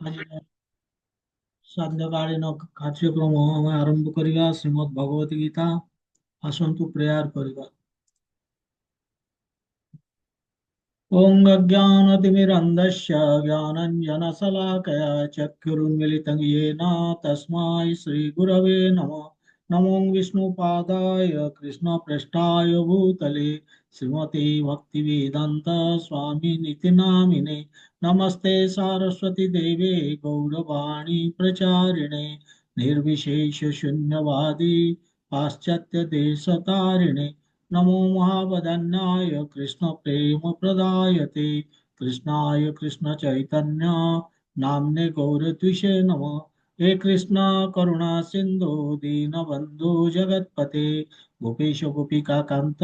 आज सन्ध्याकालीन कार्यक्रम ଆମେ ଆରମ୍ଭ କରିବା ଶ୍ରୀମଦ୍ ଭଗବତ ଗୀତା। ଆସନ୍ତୁ ପ୍ରେୟାର କରିବା। ओम अज्ञानतिमिरन्धस्य ज्ञानञ्जनशलाकया चक्षुरुन्मिलितं येन तस्मै श्रीगुरवे नमः। नमो विष्णुपादाय कृष्णप्रेष्ठाय भूतले श्रीमते भक्तिवेदान्त स्वामिनिति नामिने। नमस्ते सारस्वती देवे गौरवाणी प्रचारिणे निर्विशेष शून्यवादी पाश्चात्य देशतारिणे। नमो महावदन्याय कृष्ण प्रेम प्रदायते कृष्णाय कृष्ण चैतन्य नाम्ने गौरद्विषे नमः। हे कृष्ण करुणा सिंधु दीनबंधु जगत्पते गोपेश गोपिका कांत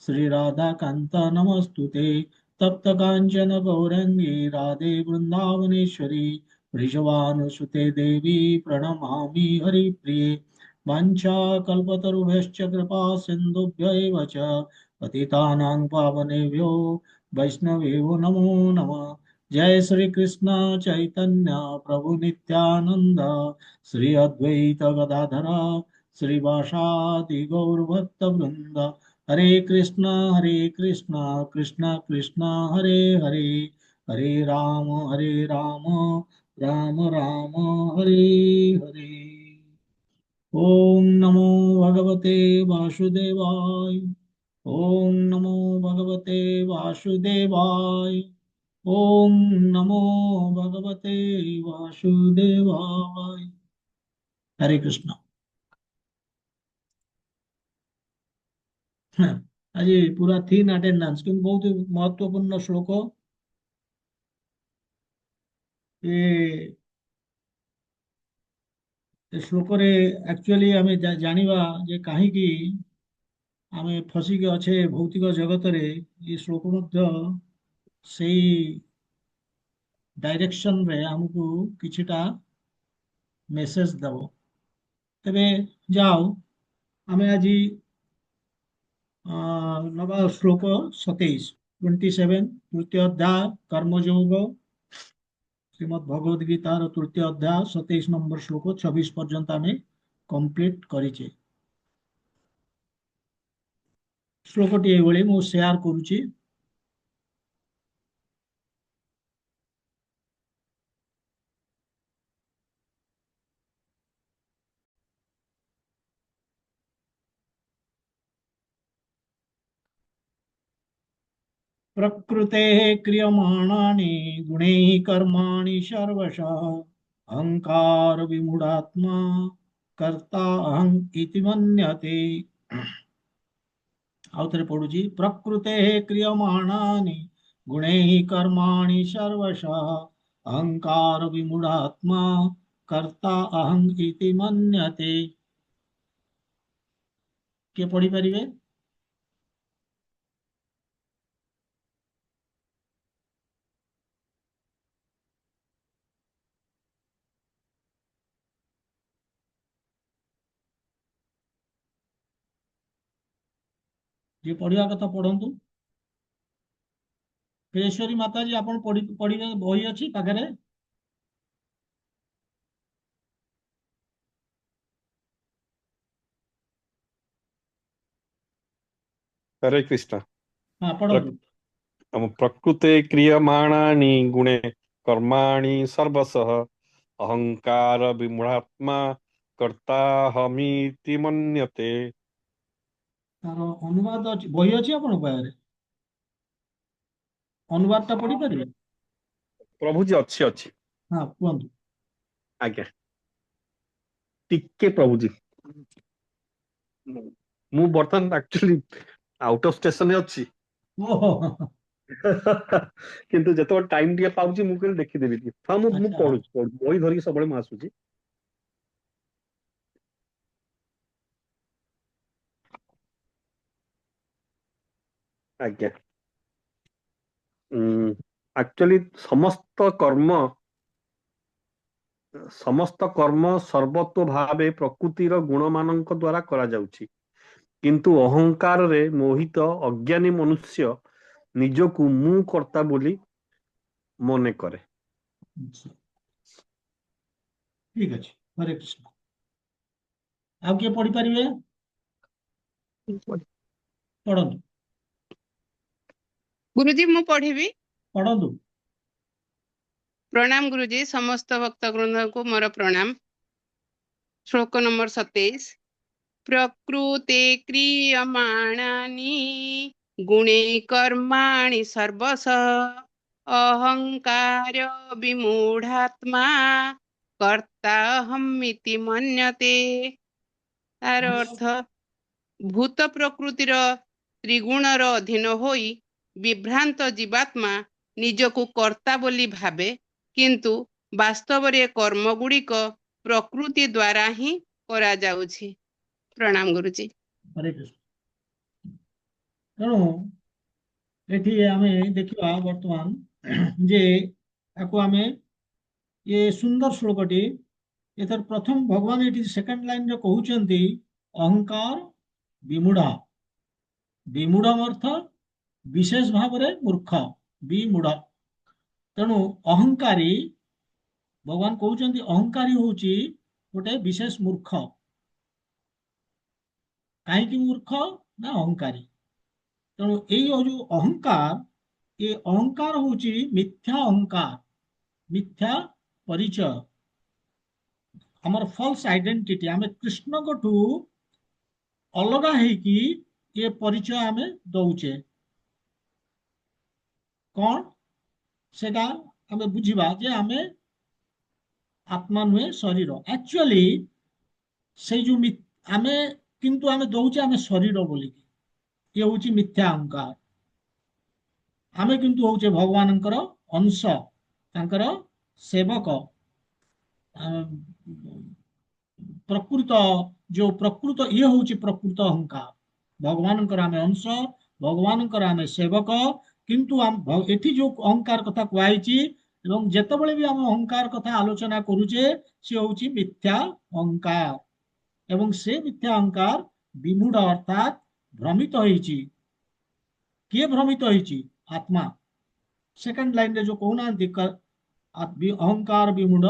श्री राधा कांत नमस्तुते। तप्त कांचन गौरंगी राधे वृंदावनेश्वरी वृषभानुसुते देवी प्रणमामि हरिप्रिये। वाञ्छाकल्पतरुभ्यश्च कृपा सिन्धुभ्यैव च पतितानां पावनेभ्यो वैष्णवेभ्यो नमो नमः। जय श्री कृष्ण चैतन्य प्रभु नित्यानंद श्री अद्वैत गदाधर श्रीवासादि गौरभक्त वृंद। हरे कृष्ण कृष्ण कृष्ण हरे हरे हरे राम राम राम हरे हरे। ओम नमो भगवते वासुदेवाय। ओम नमो भगवते वासुदेवाय। ओम नमो भगवते वासुदेवाय। हरे कृष्ण। आज पूरा थीन अटेंडेंस क्योंकि बहुत महत्वपूर्ण श्लोक ये श्लोक रे एक्चुअली आम जानिबा जे काहीकि आमे फसिकी अछे भौतिक जगत रे। ये श्लोक मध्य सेई डायरेक्शन रे हमको किछिटा मेसेज दब। तेबे जाओ आमे आजी नवा श्लोक 27 तृतीय अध्याय कर्मयोग श्रीमद् भगवद गीतार तृतीय अध्याय 27 नंबर श्लोक 26 पर्यंत आमे कंप्लीट करिचे। श्लोकटी एभଳି ମୁଁ ସେୟାର କରୁଛି। प्रकृतेः क्रियमाणानि गुणैः कर्माणि सर्वशः अहंकार विमूढ़ात्मा कर्ता अहं इति मन्यते। आउथरे पढुची प्रकृतेः क्रियमाणानि गुणैः कर्माणि सर्वशः अहंकार विमूढ़ात्मा कर्ता अहं इति मन्यते। किए पढ़ी परिवे? जे पढ़िया कथा पढ़ंतु। केशरी माता जी आपण पढ़िबे बही अछि पाखरे। हरे कृष्ण। हाँ प्रक, पढ़ंतु। प्रकृते क्रियमाणानि गुणे कर्माणि सर्वशः अहंकार विमूढ़ात्मा कर्ताहमीति मन्यते। तार अनुवाद अछि बही अछि आपण पाखरे। अनुवाद टा पढ़ी परिबे? प्रभु जी अच्छी अच्छी। हाँ कुहंतु। आज्ञा टिके प्रभु जी मु बर्तमान एक्चुअली आउट ऑफ स्टेशन अच्छी ओहो। किंतु जत टाइम टिके पाउची मु कहली देखिदेबी टिके। हाँ मु अच्छा हाँ। पढुची बही धरिकी सबले मु आसुची। आज्ञा एक्चुअली समस्त कर्म सर्वत्व भावे प्रकृतिर गुण मानक द्वारा करा जाउची, किंतु अहंकार रे मोहित अज्ञानी मनुष्य निजକୁ ମୁଁ कर्ता बोली मने करे। अच्छा। ଠିକ ଅଛି। ହରେ କୃଷ୍ଣ। ଆଉ କିଏ ପଢିପାରିବେ? ପଢନ୍ତୁ। ଗୁରୁଜୀ ମୁଁ ପଢିବି। ପଢନ୍ତୁ। ପ୍ରଣାମ ଗୁରୁଜୀ, ସମସ୍ତ ଭକ୍ତ ବୃନ୍ଦଙ୍କୁ ମୋର ପ୍ରଣାମ। ଶ୍ଲୋକ ନମ୍ବର 27। ପ୍ରକୃତେ କ୍ରିୟମାଣାନି ଗୁଣେ କର୍ମାଣି ସର୍ବଶଃ ଅହଙ୍କାର ବିମୂଢାତ୍ମା କର୍ତ୍ତାହମିତି ମନ୍ୟତେ। ତାର ଅର୍ଥ, ଭୂତ ପ୍ରକୃତିର ତ୍ରିଗୁଣର ଅଧୀନ ହୋଇ ବିଭ୍ରାନ୍ତ ଜୀବାତ୍ମା ନିଜକୁ କର୍ତ୍ତା ବୋଲି ଭାବେ, କିନ୍ତୁ ବାସ୍ତବରେ କର୍ମଗୁଡ଼ିକ ପ୍ରକୃତି ଦ୍ୱାରା ହିଁ କରାଯାଉଛି। ପ୍ରଣାମ ଗୁରୁଜୀ। ହରେ କୃଷ୍ଣ। ତେଣୁ ଏଠି ଆମେ ଦେଖିବା ବର୍ତ୍ତମାନ ଯେ ତାକୁ ଆମେ ये सुंदर श्लोकटी। ଏଥର ପ୍ରଥମ ଭଗବାନ ଏଠି ସେକେଣ୍ଡ ଲାଇନରେ କହୁଛନ୍ତି ଅହଙ୍କାର ବିମୂଢ। ବିମୂଢ ଅର୍ଥ ବିଶେଷ ଭାବରେ ମୂର୍ଖ, ବିମୂଢ। ତେଣୁ ଅହଙ୍କାରୀ, ଭଗବାନ କହୁଛନ୍ତି ଅହଙ୍କାରୀ ହଉଛି ଗୋଟେ ବିଶେଷ ମୂର୍ଖ। କାହିଁକି ମୂର୍ଖ? ନା ଅହଙ୍କାରୀ। ତେଣୁ ଏଇ ଯୋଉ ଅହଙ୍କାର, ଏ ଅହଙ୍କାର ହଉଛି ମିଥ୍ୟା ଅହଙ୍କାର, ମିଥ୍ୟା ପରିଚୟ, ଆମର ଫଲ୍ସ ଆଇଡେଣ୍ଟିଟି। ଆମେ କୃଷ୍ଣଙ୍କଠୁ ଅଲଗା ହେଇକି ଏ ପରିଚୟ ଆମେ ଦଉଛେ। କଣ ସେଟା ଆମେ ବୁଝିବା ଯେ ଆମେ ଆତ୍ମା ନୁହେଁ, ଶରୀର। ଆକ୍ଚୁଆଲି ସେଇ ଯୋଉ ଆମେ କିନ୍ତୁ ଆମେ ଦଉଛେ ଆମେ ଶରୀର ବୋଲିକି, ଇଏ ହଉଛି ମିଥ୍ୟା ଅହଙ୍କାର। ଆମେ କିନ୍ତୁ ହଉଛେ ଭଗବାନଙ୍କର ଅଂଶ, ତାଙ୍କର ସେବକ। ପ୍ରକୃତ ଯୋଉ ପ୍ରକୃତ ଇଏ ହଉଛି ପ୍ରକୃତ ଅହଙ୍କାର। ଭଗବାନଙ୍କର ଆମେ ଅଂଶ, ଭଗବାନଙ୍କର ଆମେ ସେବକ। କିନ୍ତୁ ଏଠି ଯୋଉ ଅହଙ୍କାର କଥା କୁହାଯାଇଛି, ଏବଂ ଯେତେବେଳେ ବି ଆମେ ଅହଙ୍କାର କଥା ଆଲୋଚନା କରୁଛେ, ସେ ହଉଛି ମିଥ୍ୟା ଅହଙ୍କାର। ଏବଂ ସେ ମିଥ୍ୟା ଅହଙ୍କାର ବିମୂଢ ଅର୍ଥାତ୍ ଭ୍ରମିତ ହେଇଛି। କିଏ ଭ୍ରମିତ ହେଇଛି? ଆତ୍ମା। ସେକେଣ୍ଡ ଲାଇନରେ ଯୋଉ କହୁନାହାନ୍ତି ଅହଙ୍କାର ବିମୂଢ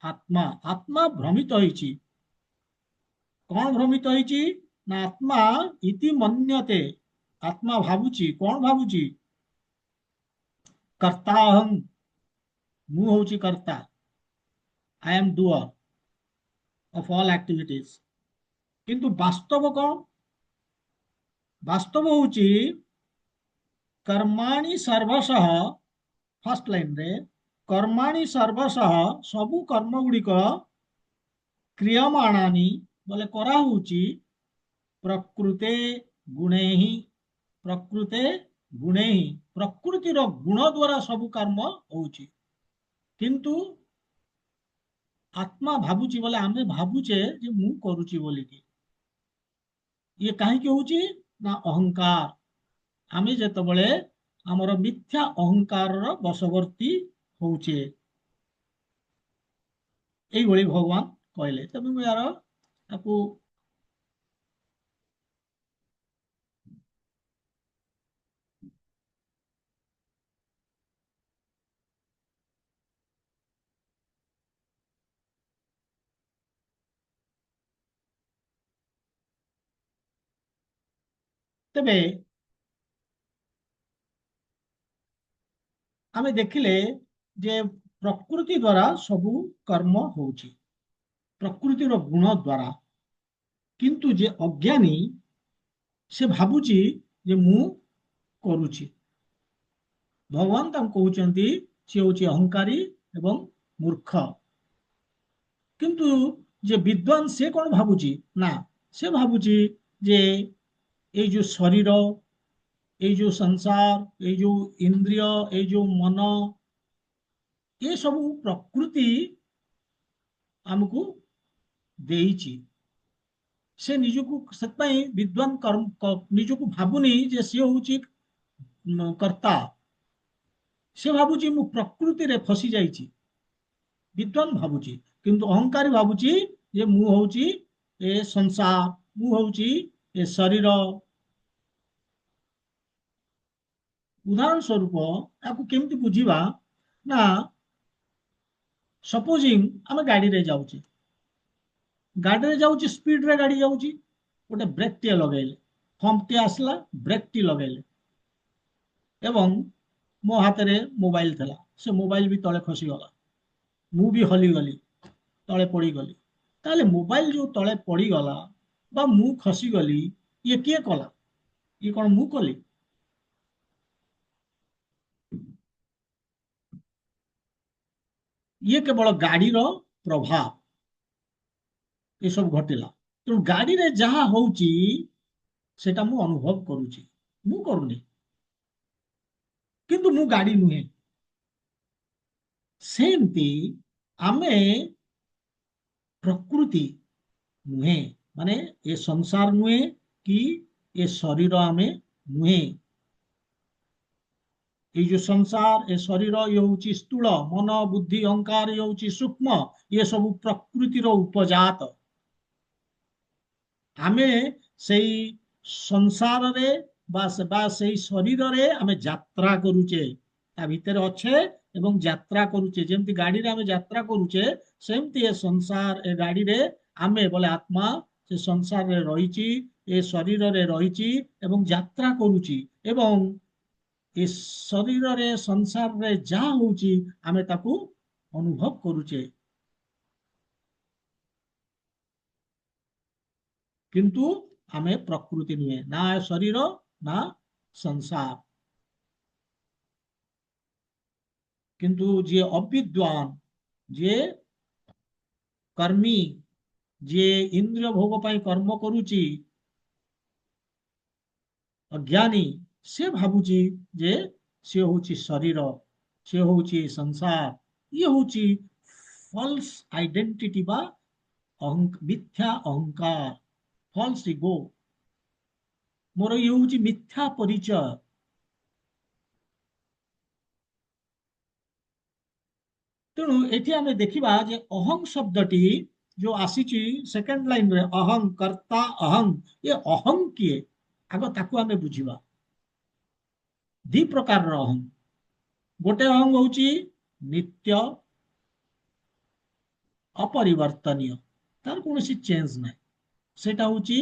ଆତ୍ମା, ଆତ୍ମା ଭ୍ରମିତ ହେଇଛି। କଣ ଭ୍ରମିତ ହେଇଛି? ନା ଆତ୍ମା ଇତି ମନ୍ୟତେ, ଆତ୍ମା ଭାବୁଛି। କଣ ଭାବୁଛି? କର୍ତ୍ତା ଅହଂ, ମୁଁ ହଉଛି କର୍ତ୍ତା। I am doer of all activities. କିନ୍ତୁ ବାସ୍ତବ କଣ? ବାସ୍ତବ ହଉଛି କର୍ମାଣୀ ସର୍ବଶଃ, ଫାର୍ଷ୍ଟ ଲାଇନରେ କର୍ମାଣୀ ସର୍ବଶଃ, ସବୁ କର୍ମ ଗୁଡିକ କ୍ରିୟମାଣାନି ବୋଲେ କରାହଉଛି ପ୍ରକୃତେ ଗୁଣେ ହିଁ, ପ୍ରକୃତେ ଗୁଣେ ହିଁ, ପ୍ରକୃତିର ଗୁଣ ଦ୍ୱାରା ସବୁ କର୍ମ ହଉଛି। କିନ୍ତୁ ଆତ୍ମା ଭାବୁଛି, ବୋଲେ ଆମେ ଭାବୁଛେ ଯେ ମୁଁ କରୁଛି ବୋଲିକି। ଇଏ କାହିଁକି ହଉଛି? ନା ଅହଙ୍କାର। ଆମେ ଯେତେବେଳେ ଆମର ମିଥ୍ୟା ଅହଙ୍କାରର ବଶବର୍ତ୍ତୀ ହଉଛେ, এইଭଳି ଭଗବାନ କହିଲେ। ତେବେ ମୁଁ ୟାର ତାକୁ ତେବେ ଆମେ ଦେଖିଲେ ଯେ ପ୍ରକୃତି ଦ୍ୱାରା ସବୁ କର୍ମ ହଉଛି, ପ୍ରକୃତିର ଗୁଣ ଦ୍ୱାରା। କିନ୍ତୁ ଯେ ଅଜ୍ଞାନୀ, ସେ ଭାବୁଛି ଯେ ମୁଁ କରୁଛି। ଭଗବାନ ତାଙ୍କୁ କହୁଛନ୍ତି ସେ ହଉଛି ଅହଙ୍କାରୀ ଏବଂ ମୂର୍ଖ। କିନ୍ତୁ ଯେ ବିଦ୍ୱାନ, ସେ କଣ ଭାବୁଛି? ନା ସେ ଭାବୁଛି ଯେ ଏଇ ଯୋଉ ଶରୀର, ଏଇ ଯୋଉ ସଂସାର, ଏଇ ଯୋଉ ଇନ୍ଦ୍ରିୟ, ଏଇ ଯୋଉ ମନ, ଏ ସବୁ ପ୍ରକୃତି ଆମକୁ ଦେଇଛି। ସେ ନିଜକୁ, ସେଥିପାଇଁ ବିଦ୍ୱାନ ନିଜକୁ ଭାବୁନି ଯେ ସିଏ ହଉଛି କର୍ତ୍ତା। ସେ ଭାବୁଛି ମୁଁ ପ୍ରକୃତିରେ ଫସି ଯାଇଛି। ବିଦ୍ୱାନ ଭାବୁଛି। କିନ୍ତୁ ଅହଙ୍କାରୀ ଭାବୁଛି ଯେ ମୁଁ ହଉଛି ଏ ସଂସାର, ମୁଁ ହଉଛି ଏ ଶରୀର। ଉଦାହରଣ ସ୍ୱରୂପ ତାକୁ କେମିତି ବୁଝିବା? ନା सपोजिंग आम गाड़ी रे जाऊँ, गाड़ी रे जाऊँ, स्पीड रे गाड़ी जाऊँ, गोटे ब्रेक टे लगेले, हम्प टे आसला, ब्रेक टी लगेले एवं मो हाथ रे मोबाइल थला, से मोबाइल भी तले खसी गला, मु भी हली गली, तले पड़ी गली। ताले मोबाइल जो तले पड़ी गला बा मु खसी गली, ये किए कला? ये कौन मु कली? ये केवल गाड़ी रो प्रभाव ये सब घटिला। तेणु गाड़ी रे जहा होउची सेटा मु अनुभव करूची, मु करूनी, किंतु मु गाड़ी नुहे। सेमती आमे प्रकृति नुहे, माने ये संसार नुहे कि ये शरीर आमे नुहे। ये जो संसार ये शरीर ये हूँ स्थूल, मन बुद्धि अहंकार ये हूँ सूक्ष्म, ये सब प्रकृतिर उपजात। आमे सेई संसार रे बा सेई शरीर रे आमे यात्रा करूचे, ता भितर अच्छे एवं यात्रा करूचे। जेमती गाड़ी रे आमे यात्रा करूचे सेमती ए संसार ए गाड़ी रे आमे बोले आत्मा से संसार रे रहिची, ए शरीर रे रहिची एवं यात्रा करूची एवं ए शरीर रे संसार रे जा होउची आमे ताकू अनुभव करूचे। किंतु आमे प्रकृति नुहे, ना शरीर ना संसार। किंतु जे अविद्वान, जे कर्मी, जे इंद्रिय भोग पाई कर्म करूची, अज्ञानी, से भाबुची जे से होची शरीर, से होची संसार, ये होची फॉल्स आइडेंटिटी बा मिथ्या अहंकार, फॉल्स इगो, मोर ये होची मिथ्या परिचय। तेणु एठी आमे देखिबा जे अहं शब्दटी जो आसीची सेकंड लाइन रे, अहं कर्ता अहं, ये अहं किए आगो ताकू आमे बुझिबा। दी प्रकार अहं, गोटे अहं होची नित्य अपरिवर्तनीय, तार कोनोसी चेंज नाही, सेटा होची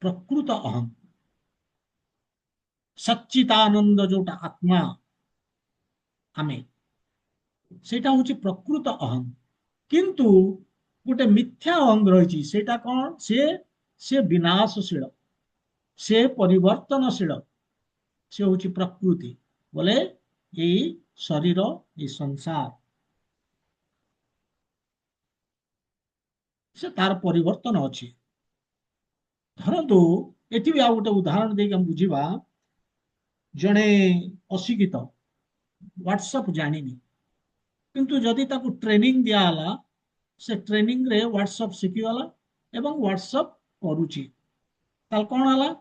प्रकृत अहं। सच्चिदानंद जोटा आत्मा आमे, सेटा होची प्रकृत अहं। किंतु गोटे मिथ्या अहं रही, सेटा कौन? से विनाशशील, से परिवर्तनशील, से होची प्रकृति, बोले यही शरीर ये संसार से तार परिवर्तन अच्छी। धरतु एटी भी आ गोटे उदाहरण देके हम बुझिबा, जड़े अशिक्षित व्हाट्सएप जानी, किंतु जदि ताकू ट्रेनिंग दियाला, से ट्रेनिंग रे व्हाट्सएप शिखीगला एवं व्हाट्सएप करूची, ताल कौन हला?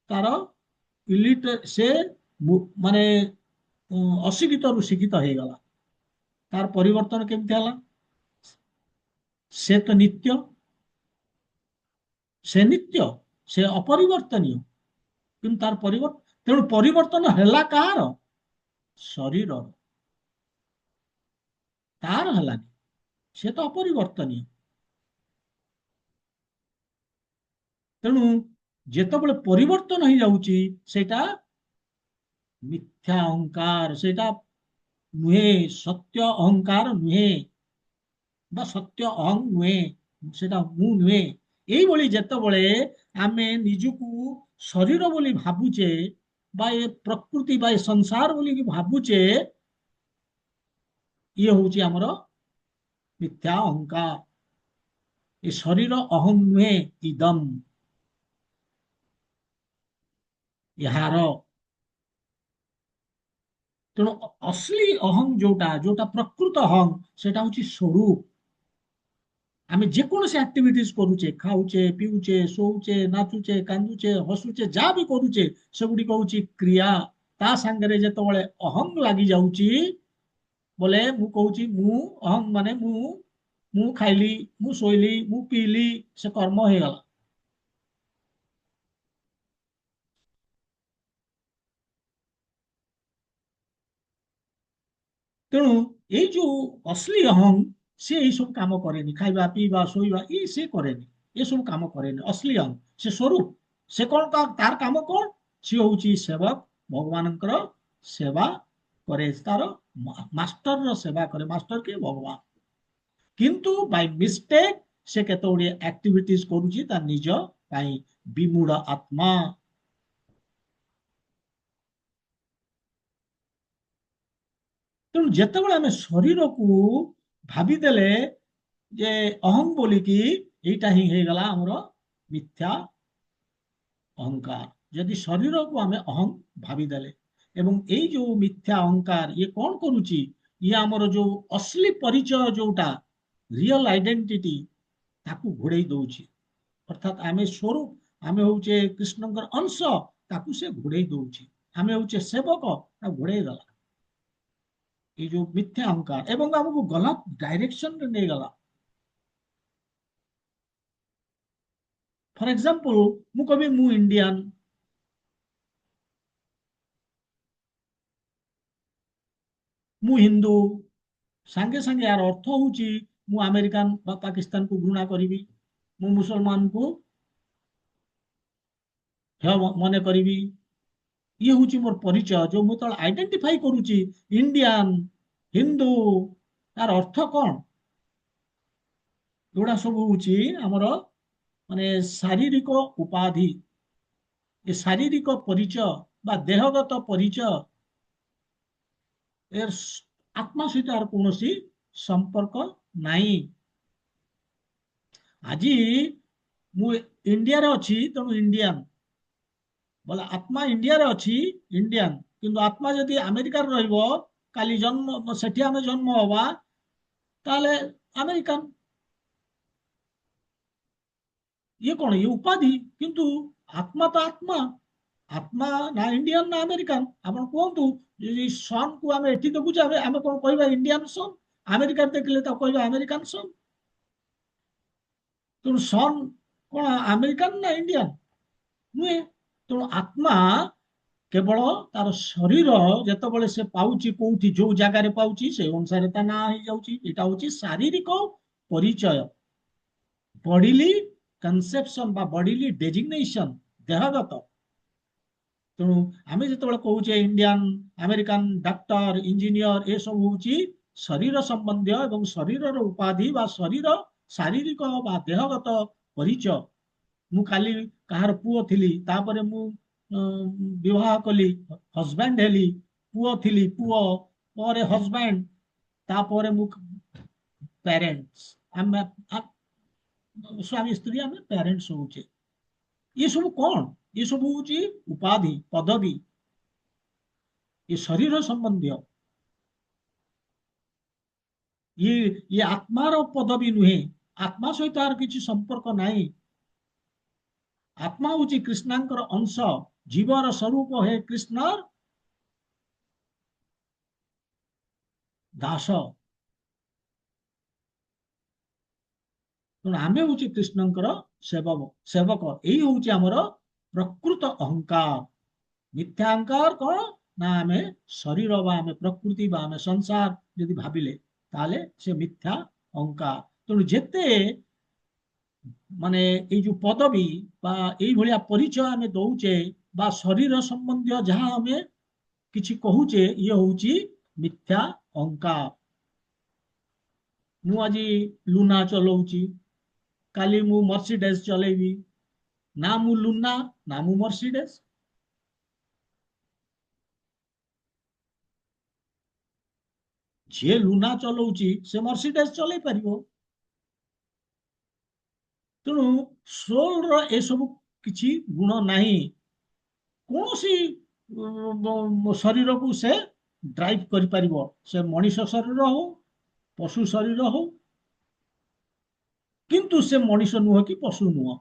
तार इलिटरेट से माने अशिक्षित रु शिक्षित हो गला। तार परिवर्तन केमती हला? से तो नित्य, से नित्य, से अपरिवर्तनीय, किंतु तार परिवर्तन, तेणु परिवर्तन हैला कार? शरीर तार हलानी, से तो अपरिवर्तनीय। तेणु जेतबेले परिवर्तन हो जाउची सेटा मिथ्या अहंकार, सेटा नुहे, सत्य अहंकार नुहे, बा सत्य अहं नुहे, सेटा मु नुहे। एई बोली जेतबेले आमे निजुकु शरीर बोली भाबुचे बा ये प्रकृति बा ये संसार बोली कि भाबुचे, ये होची हमर मिथ्या अहंकार। ये शरीर अहं नुहे, इदम यार। तेणु असली अहं जोटा जोटा प्रकृत अहं सेटा होची स्वरूप। आमे जेकोसी एक्टिविटीज करूचे, खाऊचे पीऊचे शोऊचे नाचुचे कांदुचे हसुचे जा भी करूचे सेगुडी कहूची क्रिया। ता सांगरे जेतबेले अहं लागि जाउची, बोले मु कहूची मु अहं माने मु खाइली मु सोइली मु पीली, से कर्म हो गला। ତେଣୁ ଏଇ ଯୋଉ ଅଶ୍ଳୀ ଅହଂ ସେ ଏଇ ସବୁ କାମ କରେନି, ଖାଇବା ପିଇବା ଶୋଇବା ସେ କରେନି, ଏସବୁ କାମ କରେନି ଅଶ୍ଳୀ ଅହଂ। ସେ ସ୍ୱରୂପ, ସେ କଣ ତାର କାମ କଣ? ସିଏ ହଉଛି ସେବକ, ଭଗବାନଙ୍କର ସେବା କରେ, ତାର ମାଷ୍ଟରର ସେବା କରେ। ମାଷ୍ଟର କିଏ? ଭଗବାନ। କିନ୍ତୁ ବାଇ ମିଷ୍ଟେକ୍ ସେ କେତେ ଗୁଡିଏ ଆକ୍ଟିଭିଟିଜ କରୁଛି ତା ନିଜ ପାଇଁ, ବିମୂଢ ଆତ୍ମା। ତେଣୁ ଯେତେବେଳେ ଆମେ ଶରୀରକୁ ଭାବିଦେଲେ ଯେ ଅହଂ ବୋଲିକି, ଏଇଟା ହିଁ ହେଇଗଲା ଆମର ମିଥ୍ୟା ଅହଙ୍କାର। ଯଦି ଶରୀରକୁ ଆମେ ଅହଂ ଭାବିଦେଲେ, ଏବଂ ଏଇ ଯୋଉ ମିଥ୍ୟା ଅହଙ୍କାର ଇଏ କଣ କରୁଛି? ଇଏ ଆମର ଯୋଉ ଅଶ୍ଳୀ ପରିଚୟ, ଯୋଉଟା ରିଅଲ ଆଇଡେଣ୍ଟିଟି, ତାକୁ ଘୋଡେଇ ଦଉଛି। ଅର୍ଥାତ୍ ଆମେ ସ୍ୱରୂପ, ଆମେ ହଉଛେ କୃଷ୍ଣଙ୍କର ଅଂଶ, ତାକୁ ସେ ଘୋଡେଇ ଦଉଛି। ଆମେ ହଉଛେ ସେବକ, ତାକୁ ଘୋଡେଇ ଦେଲା ଏଇ ଯୋଉ ମିଥ୍ୟା ଅହଙ୍କାର, ଏବଂ ଆମକୁ ଗଲତ ଡାଇରେକ୍ସନରେ ନେଇଗଲା। ଫର ଏକ୍ସାମ୍ପଲ, ମୁଁ କହିବି ମୁଁ ଇଣ୍ଡିଆନ, ମୁଁ ହିନ୍ଦୁ, ସାଙ୍ଗେ ସାଙ୍ଗେ ଏହାର ଅର୍ଥ ହଉଛି ମୁଁ ଆମେରିକାନ ବା ପାକିସ୍ତାନକୁ ଘୃଣା କରିବି, ମୁଁ ମୁସଲମାନକୁ ହେୟ ମନେ କରିବି। ଇଏ ହଉଛି ମୋର ପରିଚୟ। ଯୋଉ ମୁଁ ଯେତେବେଳେ ଆଇଡେଣ୍ଟିଫାଇ କରୁଛି ଇଣ୍ଡିଆନ, ହିନ୍ଦୁ, ତାର ଅର୍ଥ କଣ? ଏଗୁଡା ସବୁ ହଉଛି ଆମର ମାନେ ଶାରୀରିକ ଉପାଧି। ଏ ଶାରୀରିକ ପରିଚୟ ବା ଦେହଗତ ପରିଚୟ, ଏର ଆତ୍ମା ସହିତ আর କୌଣସି ସମ୍ପର୍କ ନାହିଁ। ଆଜି ମୁଁ ଇଣ୍ଡିଆରେ ଅଛି, ତେଣୁ ଇଣ୍ଡିଆନ ବୋଲେ ଆତ୍ମା ଇଣ୍ଡିଆରେ ଅଛି, ଇଣ୍ଡିଆନ। କିନ୍ତୁ ଆତ୍ମା ଯଦି ଆମେରିକାରେ ରହିବ, କାଲି ଜନ୍ମ ସେଠି ଆମେ ଜନ୍ମ ହବା, ତାହେଲେ ଆମେରିକାନ। ଇଏ କଣ? ଇଏ ଉପାଧି। କିନ୍ତୁ ଆତ୍ମା ତ ଆତ୍ମା। ଆତ୍ମା ନା ଇଣ୍ଡିଆନ ନା ଆମେରିକାନ। ଆପଣ କୁହନ୍ତୁ, ଯଦି ସନ୍ କୁ ଆମେ ଏଠି ଦେଖୁଛେ, ଆମେ କଣ କହିବା? ଇଣ୍ଡିଆନ ସନ୍। ଆମେରିକାରେ ଦେଖିଲେ ତାକୁ କହିବା ଆମେରିକାନ ସନ୍। ତେଣୁ ସନ୍ କଣ ଆମେରିକାନ ନା ଇଣ୍ଡିଆନ? ନୁହେଁ। ତେଣୁ ଆତ୍ମା କେବଳ ତାର ଶରୀର ଯେତେବେଳେ ସେ ପାଉଛି, କୋଉଠି ଯୋଉ ଜାଗାରେ ପାଉଛି, ସେଇ ଅନୁସାରେ ତା ନାଁ ହେଇଯାଉଛି। ଏଇଟା ହଉଛି ଶାରୀରିକ ପରିଚୟ, ବଡିଲି କନସେପସନ ବା ବଡିଲି ଡେଜିଗ୍ନେସନ, ଦେହଗତ। ତେଣୁ ଆମେ ଯେତେବେଳେ କହୁଛେ ଇଣ୍ଡିଆନ, ଆମେରିକାନ, ଡାକ୍ତର, ଇଞ୍ଜିନିୟର, ଏସବୁ ହଉଛି ଶରୀର ସମ୍ବନ୍ଧୀୟ ଏବଂ ଶରୀରର ଉପାଧି ବା ଶରୀର ଶାରୀରିକ ବା ଦେହଗତ ପରିଚୟ। ମୁଁ କାଲି କାହାର ପୁଅ ଥିଲି, ତାପରେ ମୁଁ ବିବାହ କଲି, ହଜବାଣ୍ଡ ହେଲି, ପୁଅ ଥିଲି, ପୁଅ ପରେ ହଜବାଣ୍ଡ, ତାପରେ ମୁଁ ପ୍ୟାରେଣ୍ଟସ। ଆମେ ସ୍ୱାମୀ ସ୍ତ୍ରୀ, ଆମେ ପ୍ୟାରେଣ୍ଟସ ହଉଛେ। ये सब कौन? ये सब हूँ उपाधि, पदवी, ये शरीर संबंधी। ये ये आत्मार पदवी नुहे, आत्मा सहित आर किसी संपर्क नहीं। आत्मा हूँ कृष्णांकर अंश, जीवर स्वरूप है कृष्णर दास। तेणु आम हूँ कृष्णंकर सेवक, सेवक। यही हूँ आमर प्रकृत अहंकार। मिथ्या अहंकार कौन ना? आम शरीर बा आम प्रकृति बा आम संसार यदि भाविले, ताले से मिथ्या अहंकार। तेणु जेते माने ये जो पदवी बा ये भलिया परिचय आम दौचे, बा शरीर संबंधी जहाँ आम किछि कहूचे, ये हूँ मिथ्या अहंकार। मु आज लुना चलाऊची, काली मु मर्सिडीज चलेबी, ना मु लुना ना मु मर्सिडीज। जे लुना चलाऊची से मर्सिडीज चलै परिबो। तेणु सोल रो ए सब किछि गुण नहीं। कौन सी शरीर को से ड्राइव कर परिबो, से मनीष शरीर हो, पशु शरीर हो, किंतु से मनीष नुह कि पशु नुह।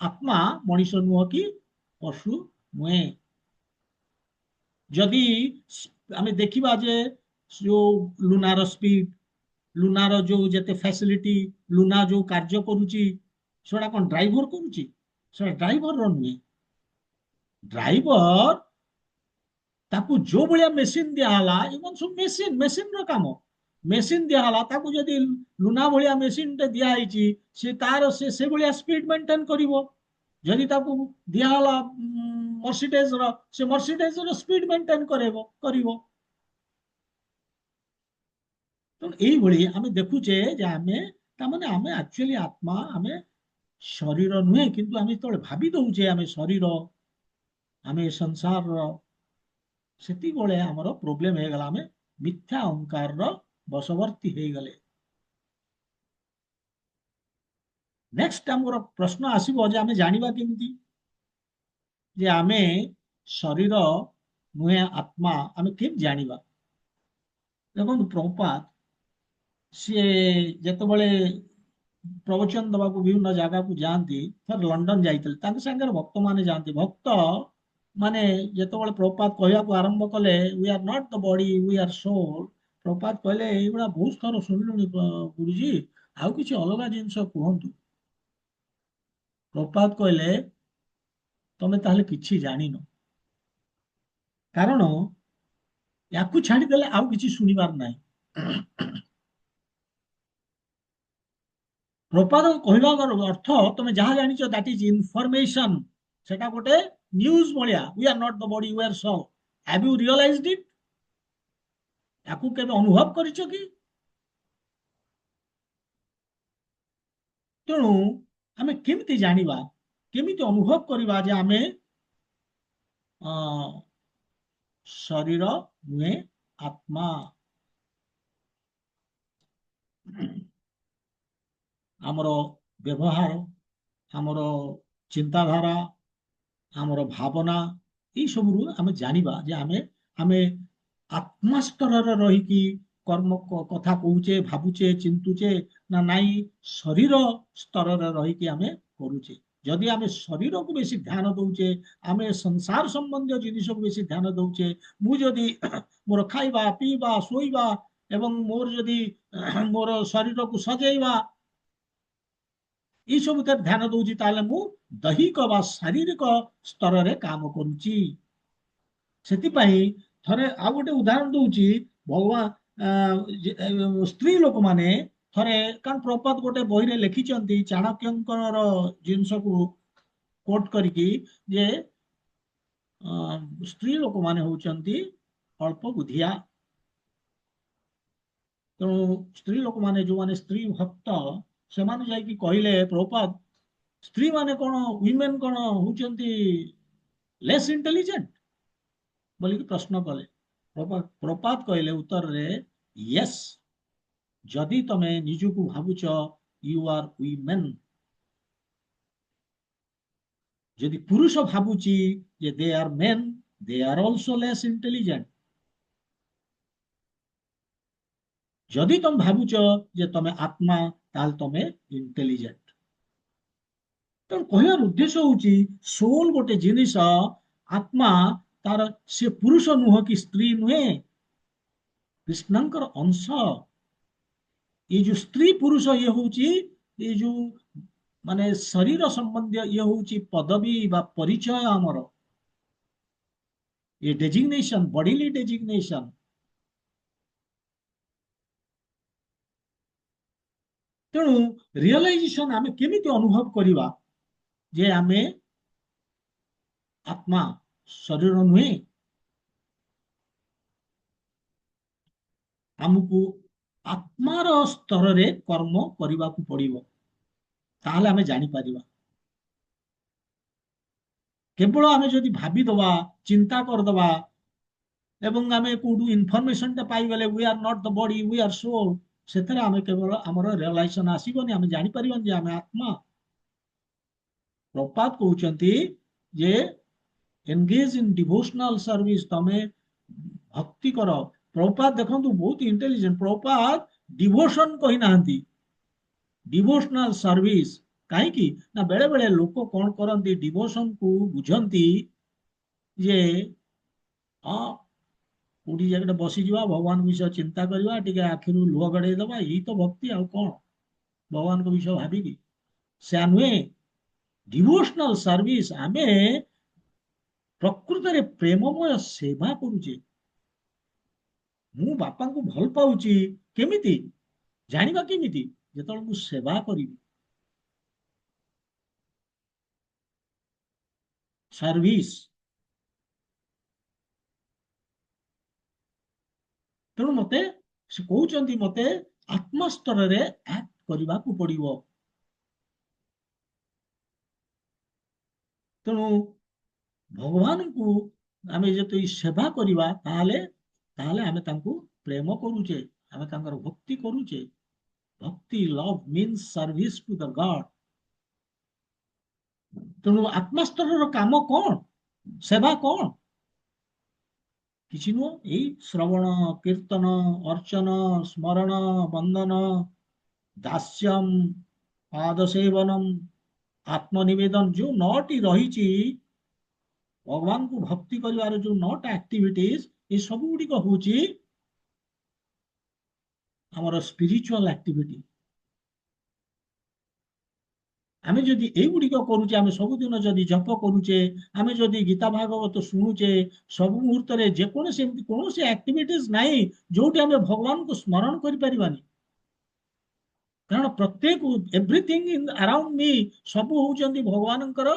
आत्मा मनीष नुह कि पशु नुहे। जदि आम देखा जे जो लुनार स्पीड, लुनार जो जेते फैसिलिटी, लुना जो कार्य करुची, सेटा कौन ड्राइवर करुची? सेटा ड्राइवर नुहे। ड्राइवर ताकू जो भाया मेसीन दिहला एमन सब मेसीन मेसीन रो काम मेसीन दिहला ताकू जदि लुना भाया मेसीन टे दिया से तार से भाया स्पीड मेंटेन करिवो जदि ताकू दिहला मर्सिडीज रो से मर्सिडीज रो स्पीड मेंटेन करिवो तो यही भली आमे देखुचे जे आमे तामाने आमे एक्चुअली आत्मा आमे शरीर नुहे किंतु आमे तो भाबी दउचे आमे शरीर आमे संसार रो सेती बळे हमर प्रॉब्लम हे गला आमे मिथ्या अहंकार रो बशवर्ती हे गले नेक्स्ट हमर प्रश्न आसीबो जे आमे जानिबा केमती जे आमे शरीर नुहे आत्मा आमे केम जानिबा देखो प्रभुपाद सी जेतबळे प्रवचन दबाकू विभिन्न जगह को जाती थर लंडन जाते सागर भक्त माने जाती भक्त माने जेतबळे प्रभुपाद कहवाक आरंभ कले we are not the body we are soul Prabhupada कहले एगुड़ा बहुत थर शुणिलुणी गुरुजी आउ किसी अलग जिनस कहतु प्रभुपाद कहले तमे ताहले किछि जानिनो कारण याकू छाड़ीदेले आउ किछि शुणिबार नाही प्रपाद कहवार अर्थ तुम जहाँ जान दैट इज इनफॉरमेशन सेटा गोटे न्यूज भाया we are not the body we are soul have you realized it याकू केबे अनुभव करिसो कि तेणु आमे केमिति जानिबा केमिति अनुभव करिबा जे आमे शरीर नुहे आत्मा आमर व्यवहार आमर चिंताधारा आमर भावना ये सब आमे जानिबा जे आमे आमे आत्मा स्तर रही कर्म कथा कहूचे भावुचे चिंतुचे ना नाई शरीर स्तर रही आमे करूचे जदि आमे शरीर को बेसी ध्यान दौचे आमे संसार संबंधी जिनिस को बेसी ध्यान दौचे मु जदि मोर खाइबा पीबा शोइबा एवं मोर जदि मोर शरीर को सजेइबा ये सब ध्यान दौची ताले मु दैहिक बा शारीरिक स्तर रे काम करूची सेतिपाई थरे आ गोटे उदाहरण दौची भगवान स्त्री लोक माने थरे कारण प्रपात गोटे बही रे लिखिचंती चाणक्यंकर जिनस को कोट करिकी जे स्त्री लोक माने होचंती अल्प बुद्धिया तेणु स्त्री लोक माने जो माने स्त्री भक्त से माने जाइकी कहले प्रभुपाद स्त्री माने कोन वुमेन कोन होचंती लेस इंटेलिजेंट बोली कि प्रश्न कले प्रभुपाद कहले उत्तर रे यस जदि तमे निजु को भाबुच यू आर वुमेन जदि पुरुष भाबुची जे they are men they are also less intelligent जदि तुम भाबुच जे तमे आत्मा ताल तमे इंटेलिजेंट तो कहर उद्देश्य होची सोल गोटे जिनिस आत्मा तार से पुरुष नुह कि स्त्री नुहे कृष्णंकर अंश ये जो स्त्री पुरुष ये होची ये जो माने शरीर संबंधी ये होची पदवी बा परिचय आमर ये डेजिग्नेशन बॉडीली डेजिग्नेशन तेणु रियलाइजेशन आमे केमिति अनुभव करिबा जे आमे आत्मा शरीर नुहे आमको आत्मार स्तर रे कर्म करबा को पड़िबो ताहले आमे जानि परिबा केवल आमे जदि भाबी दबा चिंता कर दबा एवं आमे कोडू इनफॉरमेशन ता पाई गले we are not the body we are soul सेथरे आमे केवल हमर रियलाइजेशन आसीबोनी आमे जानि परिबन जे आमे आत्मा प्रपात कहउचंती जे एंगेज इन डिवोशनल सर्विस तमे भक्ति कर प्रपात देखंतु बहुत इंटेलिजेंट प्रपात डिवोशन कहि नाहंती डिवोशनल सर्विस काहे की ना बेले बेले लोक कोन करंती डिवोशन को बुझंती जे हां कोडी जगह बसी जीवा भगवान विषय चिंता करवा टिके आखिरु लुह गड़े दबा यही तो भक्ति आ कोन भगवान को विषय भाबी की से नुहे डिवोशनल सर्विस आमे ପ୍ରକୃତରେ ପ୍ରେମମୟ ସେବା କରୁଛେ। ମୁଁ ବାପାଙ୍କୁ ଭଲ ପାଉଛି କେମିତି ଜାଣିବା କେମିତି? ଯେତେବେଳେ ମୁଁ ସେବା କରିବି, ସର୍ଭିସ। ତେଣୁ ମତେ ସେ କହୁଛନ୍ତି ମତେ ଆତ୍ମସ୍ତରରେ ଆକ୍ଟ କରିବାକୁ ପଡିବ। ତେଣୁ ଭଗବାନଙ୍କୁ ଆମେ ଯଦି ସେବା କରିବା ତାହେଲେ ତାହେଲେ ଆମେ ତାଙ୍କୁ ପ୍ରେମ କରୁଛେ, ଆମେ ତାଙ୍କର ଭକ୍ତି କରୁଛେ। ଭକ୍ତି love means service to the ଗଡ। ତେଣୁ ଆତ୍ମସ୍ତରର କାମ କଣ? ସେବା କଣ? କିଛି ନୁହଁ, ଏଇ ଶ୍ରବଣ କୀର୍ତ୍ତନ ଅର୍ଚ୍ଚନ ସ୍ମରଣ ବନ୍ଦନ ଦାସ୍ୟମ ପାଦ ସେବନମ ଆତ୍ମନିବେଦନ, ଯୋଉ 9ଟି ରହିଛି ଭଗବାନଙ୍କୁ ଭକ୍ତି କରିବାର ଯୋଉ 9ଟା ଆକ୍ଟିଭିଟିଜ, ଏ ସବୁ ଗୁଡିକ ହଉଛି ଆମର ସ୍ପିରିଚୁଆଲ ଆକ୍ଟିଭିଟି। ଆମେ ଯଦି ଏଇଗୁଡିକ କରୁଛେ, ଆମେ ସବୁଦିନ ଯଦି ଜପ କରୁଛେ, ଆମେ ଯଦି ଗୀତା ଭାଗବତ ଶୁଣୁଛେ, ସବୁ ମୁହୂର୍ତ୍ତରେ ଯେକୌଣସି ଏମିତି କୌଣସି ଆକ୍ଟିଭିଟିଜ ନାହିଁ ଯୋଉଠି ଆମେ ଭଗବାନଙ୍କୁ ସ୍ମରଣ କରିପାରିବାନି। କାରଣ ପ୍ରତ୍ୟେକ ଏଭ୍ରିଥିଙ୍ଗ ଇନ୍ ଆରାଉଣ୍ଡ ମି ସବୁ ହଉଛନ୍ତି ଭଗବାନଙ୍କର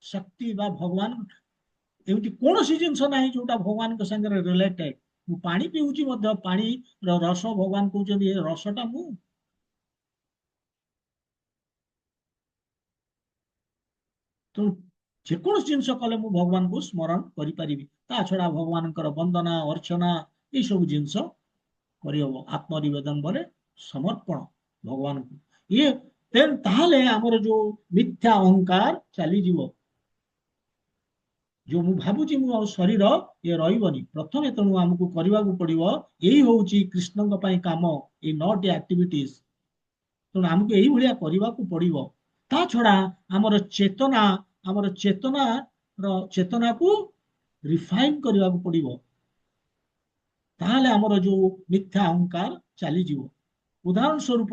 ଶକ୍ତି ବା ଭଗବାନ। ଏମିତି କୌଣସି ଜିନିଷ ନାହିଁ ଯୋଉଟା ଭଗବାନଙ୍କ ସାଙ୍ଗରେ ରିଲେଟେଡ। ମୁଁ ପାଣି ପିଉଛି ମଧ୍ୟ, ପାଣିର ରସ ଭଗବାନ କହୁଛନ୍ତି ଏ ରସଟା ମୁଁ। ତେଣୁ ଯେକୌଣସି ଜିନିଷ କଲେ ମୁଁ ଭଗବାନଙ୍କୁ ସ୍ମରଣ କରିପାରିବି। ତା ଛଡା ଭଗବାନଙ୍କର ବନ୍ଦନା ଅର୍ଚ୍ଚନା ଏଇସବୁ ଜିନିଷ କରିହବ ଆତ୍ମନିବେଦନ ବୋଲେ ସମର୍ପଣ ଭଗବାନଙ୍କୁ। ଇଏ ତାହେଲେ ଆମର ଯୋଉ ମିଥ୍ୟା ଅହଙ୍କାର ଚାଲିଯିବ। ଯୋଉ ମୁଁ ଭାବୁଛି ମୁଁ ଆଉ ଶରୀର, ଇଏ ରହିବନି। ପ୍ରଥମେ ତେଣୁ ଆମକୁ କରିବାକୁ ପଡିବ, ଏଇ ହଉଛି କୃଷ୍ଣଙ୍କ ପାଇଁ କାମ, ଏଇ 9ଟି ଆକ୍ଟିଭିଟିଜ। ତେଣୁ ଆମକୁ ଏଇଭଳିଆ କରିବାକୁ ପଡିବ। ତା ଛଡା ଆମର ଚେତନାକୁ ରିଫାଇନ କରିବାକୁ ପଡିବ। ତାହେଲେ ଆମର ଯୋଉ ମିଥ୍ୟା ଅହଙ୍କାର ଚାଲିଯିବ। ଉଦାହରଣ ସ୍ୱରୂପ,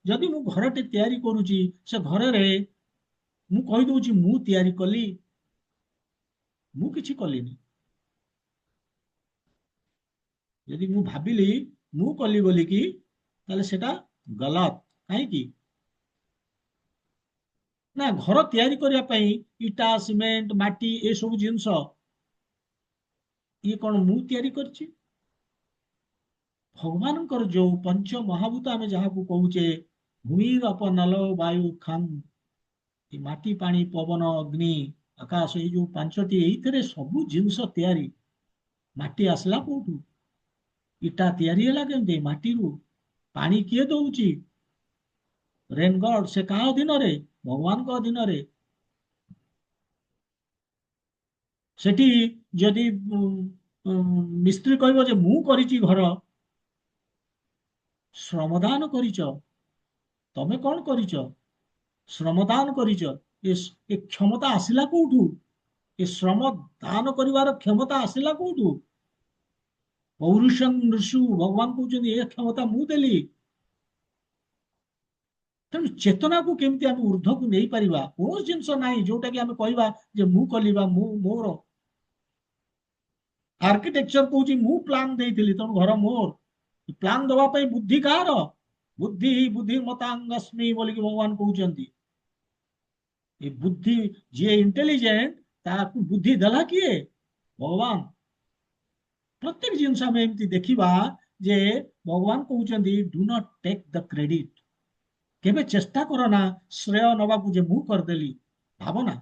ଯଦି ମୁଁ ଘରଟେ ତିଆରି କରୁଛି, ସେ ଘରରେ ମୁଁ କହିଦଉଛି ମୁଁ ତିଆରି କଲି, ମୁଁ କିଛି କଲିନି। ଯଦି ମୁଁ ଭାବିଲି ମୁଁ କଲି ବୋଲିକି, ତାହେଲେ ସେଟା ଗଲତ। କାହିଁକି ନା ଘର ତିଆରି କରିବା ପାଇଁ ଇଟା ସିମେଣ୍ଟ ମାଟି ଏସବୁ ଜିନିଷ ଇଏ କଣ ମୁଁ ତିଆରି କରିଛି? ଭଗବାନଙ୍କର ଯୋଉ ପଞ୍ଚ ମହାଭୂତ ଆମେ ଯାହାକୁ କହୁଛେ, ଭୂମିର ଅପ ନଲ ବାୟୁ ଖାମ୍, ଏ ମାଟି ପାଣି ପବନ ଅଗ୍ନି ଆକାଶ, ଏଇ ଯୋଉ 5ଟି, ଏଇଥିରେ ସବୁ ଜିନିଷ ତିଆରି। ମାଟି ଆସିଲା କୋଉଠୁ? ଇଟା ତିଆରି ହେଲା କେମିତି? ମାଟିରୁ। ପାଣି କିଏ ଦଉଛି? ରେନ୍ ଗଡ। ସେ କାହା ଅଧୀନରେ? ଭଗବାନଙ୍କ ଅଧୀନରେ। ସେଠି ଯଦି ମିସ୍ତ୍ରୀ କହିବ ଯେ ମୁଁ କରିଛି ଘର, ଶ୍ରମଦାନ କରିଛ, ତମେ କଣ କରିଛ? ଶ୍ରମଦାନ କରିଛ। ଏ କ୍ଷମତା ଆସିଲା କୋଉଠୁ? ଏ ଶ୍ରମ ଦାନ କରିବାର କ୍ଷମତା ଆସିଲା କୋଉଠୁ? ପୌରୁଷଂ ନୃଷୁ, ଭଗବାନ କହୁଛନ୍ତି ଏ କ୍ଷମତା ମୁଁ ଦେଲି। ତେଣୁ ଚେତନାକୁ କେମିତି ଆମେ ଉର୍ଦ୍ଧ୍ୱକୁ ନେଇପାରିବା? କୌଣସି ଜିନିଷ ନାହିଁ ଯୋଉଟା କି ଆମେ କହିବା ଯେ ମୁଁ କଲି ବା ମୁଁ ମୋର। ଆର୍କିଟେକ୍ଚର କହୁଛି ମୁଁ ପ୍ଲାନ ଦେଇଥିଲି, ତେଣୁ ଘର ମୋର। ପ୍ଲାନ ଦେବା ପାଇଁ ବୁଦ୍ଧି କାହାର? ବୁଦ୍ଧି ବୁଦ୍ଧି ମତାଙ୍ଗସ୍ମି ବୋଲିକି ଭଗବାନ କହୁଛନ୍ତି। ଏ ବୁଦ୍ଧି, ଯିଏ ଇଣ୍ଟେଲିଜେଣ୍ଟ, ତାକୁ ବୁଦ୍ଧି ଦେଲା କିଏ? ଭଗବାନ। ପ୍ରତ୍ୟେକ ଜିନିଷ ଆମେ ଏମିତି ଦେଖିବା ଯେ ଭଗବାନ କହୁଛନ୍ତି do not take the credit. କେବେ ଚେଷ୍ଟା କର ନା ଶ୍ରେୟ ନବାକୁ ଯେ ମୁଁ କରିଦେଲି। ଭାବନା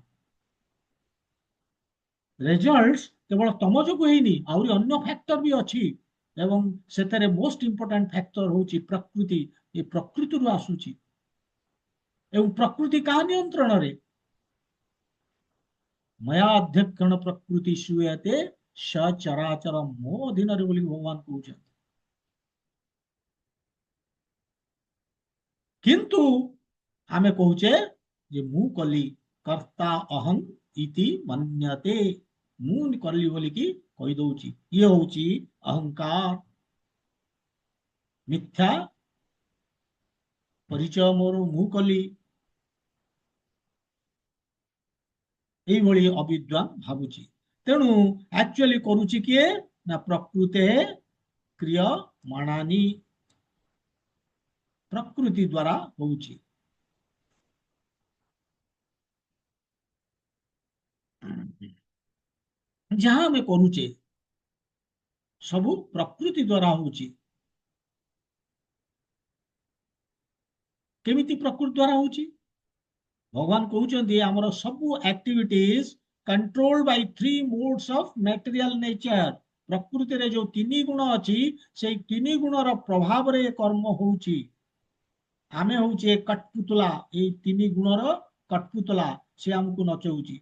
ରେଜଲ୍ଟ କେବଳ ତମ ଯୋଗୁ ହେଇନି, ଆହୁରି ଅନ୍ୟ ଫ୍ୟାକ୍ଟର ବି ଅଛି। ଏବଂ ସେଥିରେ ମୋଷ୍ଟ ଇମ୍ପୋର୍ଟାଣ୍ଟ ଫ୍ୟାକ୍ଟର ହଉଛି ପ୍ରକୃତି। ଏ ପ୍ରକୃତିରୁ ଆସୁଛି। ଏବଂ ପ୍ରକୃତି କାହା ନିୟନ୍ତ୍ରଣରେ? ମୟା ଅଧ୍ୟକ୍ଷଣ ପ୍ରକୃତି ସୁୟତେ ସଚରାଚର, ମୋ ଅଧୀନରେ ବୋଲି ଭଗବାନ କହୁଛନ୍ତି। କିନ୍ତୁ ଆମେ କହୁଛେ ଯେ ମୁଁ କଲି, କର୍ତ୍ତା ଅହଂ ଇତି ମନ୍ୟତେ, ମୁଁ କଲି ବୋଲିକି କହିଦଉଛି। ଇଏ ହଉଛି ଅହଙ୍କାର, ମିଥ୍ୟା ପରିଚୟ ମୋର, ମୁଁ କଲି, ଏଇଭଳି ଅବିଦ୍ୱାନ ଭାବୁଛି। ତେଣୁ ଆକ୍ଚୁଆଲି କରୁଛି କିଏ ନା ପ୍ରକୃତେ କ୍ରିୟମାଣାନି, ପ୍ରକୃତି ଦ୍ୱାରା ହଉଛି। ଯାହା ଆମେ କରୁଛେ ସବୁ ପ୍ରକୃତି ଦ୍ୱାରା ହଉଛି। କେମିତି ପ୍ରକୃତି ଦ୍ୱାରା ହଉଛି? ଭଗବାନ କହୁଛନ୍ତି ଆମର ସବୁ activities control by 3 modes of material nature. ପ୍ରକୃତିରେ ଯୋଉ 3 ଗୁଣ ଅଛି ସେଇ 3 ଗୁଣର ପ୍ରଭାବରେ କର୍ମ ହଉଛି। ଆମେ ହଉଛେ କଠପୁତଲା, ଏଇ 3 ଗୁଣର କଠପୁତଲା, ସେ ଆମକୁ ନଚଉଛି।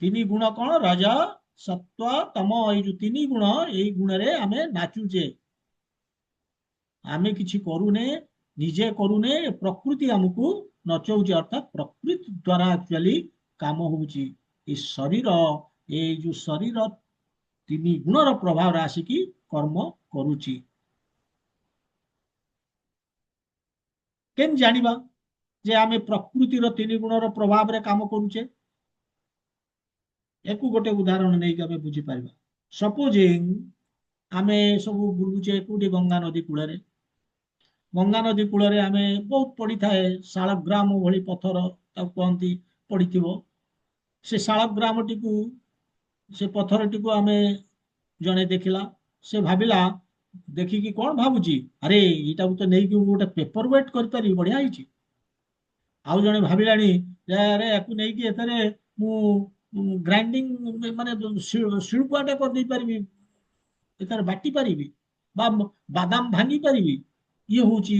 3 ଗୁଣ କଣ? ରଜ, ସତ୍ଵ, ତମ, ଏଇ ଯୋଉ 3 ଗୁଣ, ଏଇ ଗୁଣରେ ଆମେ ନାଚୁଛେ। ଆମେ କିଛି କରୁନେ, ନିଜେ କରୁନେ, ପ୍ରକୃତି ଆମକୁ ନଚଉଛି। ଅର୍ଥାତ ପ୍ରକୃତି ଦ୍ୱାରା ଆକ୍ଚୁଆଲି କାମ ହଉଛି। ଏ ଶରୀର, ଏଇ ଯୋଉ ଶରୀର 3 ଗୁଣର ପ୍ରଭାବରେ ଆସିକି କର୍ମ କରୁଛି। କେମିତି ଜାଣିବା ଯେ ଆମେ ପ୍ରକୃତିର 3 ଗୁଣର ପ୍ରଭାବରେ କାମ କରୁଛେ? ୟାକୁ ଗୋଟେ ଉଦାହରଣ ନେଇକି ଆମେ ବୁଝିପାରିବା। ସପୋଜିଂ ଆମେ ସବୁ ବୁଲୁଛେ କୋଉଠି? ଗଙ୍ଗା ନଦୀ କୂଳରେ। ଗଙ୍ଗା ନଦୀ କୂଳରେ ଆମେ ବହୁତ ପଡିଥାଏ ଶାଳଗ୍ରାମ ଭଳି ପଥର, ତାକୁ କହନ୍ତି, ପଡିଥିବ। ସେ ଶାଳଗ୍ରାମଟିକୁ, ସେ ପଥରଟିକୁ ଆମେ ଜଣେ ଦେଖିଲା, ସେ ଭାବିଲା, ଦେଖିକି କଣ ଭାବୁଛି? ଆରେ ଏଇଟାକୁ ତ ନେଇକି ମୁଁ ଗୋଟେ ପେପର ୱେଟ କରିପାରିବି, ବଢିଆ ହେଇଛି। ଆଉ ଜଣେ ଭାବିଲାଣି ଯେ ଆରେ ୟାକୁ ନେଇକି ଏଥିରେ ମୁଁ ଗ୍ରାଇଣ୍ଡିଙ୍ଗ ମାନେ ଶିଳ୍ପଟେ କରିଦେଇ ପାରିବି, ଏଥିରେ ବାଟି ପାରିବି, ବା ବାଦାମ ଭାଙ୍ଗି ପାରିବି। ଇଏ ହଉଛି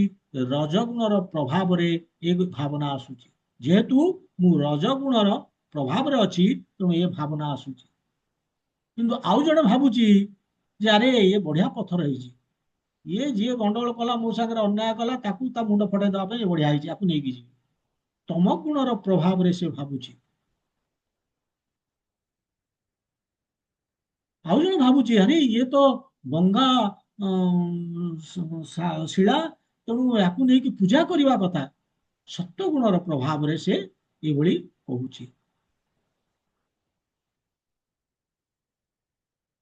ରଜଗୁଣର ପ୍ରଭାବରେ ଏ ଭାବନା ଆସୁଛି। ଯେହେତୁ ମୁଁ ରଜଗୁଣର ପ୍ରଭାବରେ ଅଛି, ତେଣୁ ଏ ଭାବନା ଆସୁଛି। କିନ୍ତୁ ଆଉ ଜଣେ ଭାବୁଛି ଯେ ଆରେ ଇଏ ବଢିଆ ପଥର ହେଇଛି, ଇଏ ଯିଏ ଗଣ୍ଡଗୋଳ କଲା, ମୋ ସାଙ୍ଗରେ ଅନ୍ୟାୟ କଲା, ତାକୁ ତା ମୁଣ୍ଡ ଫଟେଇ ଦେବା ପାଇଁ ଏ ବଢିଆ ହେଇଛି, ଆକୁ ନେଇକି ଯିବି। ତମ ଗୁଣର ପ୍ରଭାବରେ ସେ ଭାବୁଛି। ଆଉ ଜଣେ ଭାବୁଛି ଆରେ ଇଏ ତ ଗଙ୍ଗା ଶିଳା, ତେଣୁ ୟାକୁ ନେଇକି ପୂଜା କରିବା କଥା। ସତ୍ୟ ଗୁଣର ପ୍ରଭାବରେ ସେ ଏଭଳି କହୁଛି।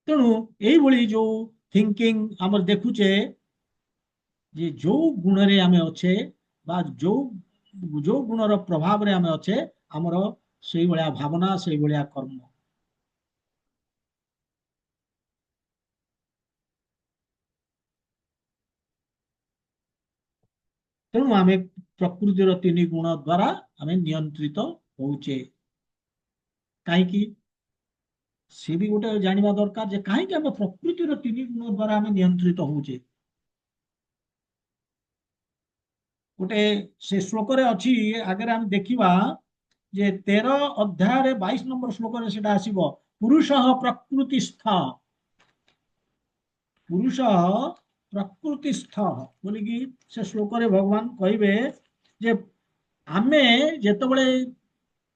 ତେଣୁ ଏଇଭଳି ଯୋଉ ଥିଙ୍କିଂ ଆମର ଦେଖୁଛେ, ଯେ ଯୋଉ ଗୁଣରେ ଆମେ ଅଛେ ବା ଯୋଉ ଯୋଉ ଗୁଣର ପ୍ରଭାବରେ ଆମେ ଅଛେ, ଆମର ସେଇଭଳିଆ ଭାବନା, ସେଇଭଳିଆ କର୍ମ। ତେଣୁ ଆମେ ପ୍ରକୃତିର 3 ଗୁଣ ଦ୍ୱାରା ଆମେ ନିୟନ୍ତ୍ରିତ ହଉଛେ। କାହିଁକି? ସେ ବି ଗୋଟେ ଜାଣିବା ଦରକାର ଯେ କାହିଁକି ଆମେ ପ୍ରକୃତିର 3 ଗୁଣ ଦ୍ୱାରା ଆମେ ନିୟନ୍ତ୍ରିତ ହଉଛେ। ଗୋଟେ ସେ ଶ୍ଲୋକରେ ଅଛି, ଆଗରେ ଆମେ ଦେଖିବା ଯେ 13 ଅଧ୍ୟାୟରେ 22 ନମ୍ବର ଶ୍ଲୋକରେ ସେଟା ଆସିବ। ପୁରୁଷ ପ୍ରକୃତିସ୍ଥ, ପୁରୁଷ ପ୍ରକୃତିସ୍ଥ ବୋଲିକି ସେ ଶ୍ଲୋକରେ ଭଗବାନ କହିବେ ଯେ ଆମେ ଯେତେବେଳେ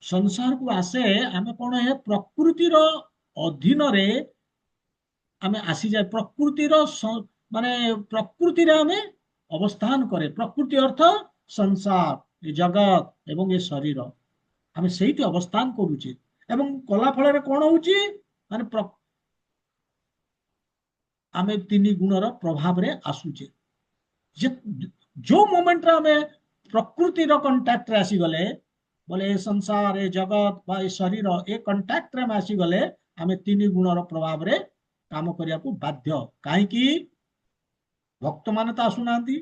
ସଂସାରକୁ ଆସେ, ଆମେ କଣ ଏ ପ୍ରକୃତିର ଅଧୀନରେ ଆମେ ଆସିଯାଏ। ପ୍ରକୃତିର ମାନେ ପ୍ରକୃତିରେ ଆମେ ଅବସ୍ଥାନ କରେ। ପ୍ରକୃତି ଅର୍ଥ ସଂସାର, ଏ ଜଗତ ଏବଂ ଏ ଶରୀର, ଆମେ ସେଇଠି ଅବସ୍ଥାନ କରୁଛେ। ଏବଂ କଲା ଫଳରେ କଣ ହଉଛି? ମାନେ ଆମେ 3 ଗୁଣର ପ୍ରଭାବରେ ଆସୁଛେ। ଯୋଉ ମୋମେଣ୍ଟରେ ଆମେ ପ୍ରକୃତିର କଣ୍ଟାକ୍ଟରେ ଆସିଗଲେ, ବୋଲେ ଏ ସଂସାର, ଏ ଜଗତ ବା ଏ ଶରୀର, ଏ କଣ୍ଟାକ୍ଟରେ ଆମେ ଆସିଗଲେ, ଆମେ 3 ଗୁଣର ପ୍ରଭାବରେ କାମ କରିବାକୁ ବାଧ୍ୟ। କାହିଁକି? ଭକ୍ତମାନେ ତ ଆସୁନାହାନ୍ତି,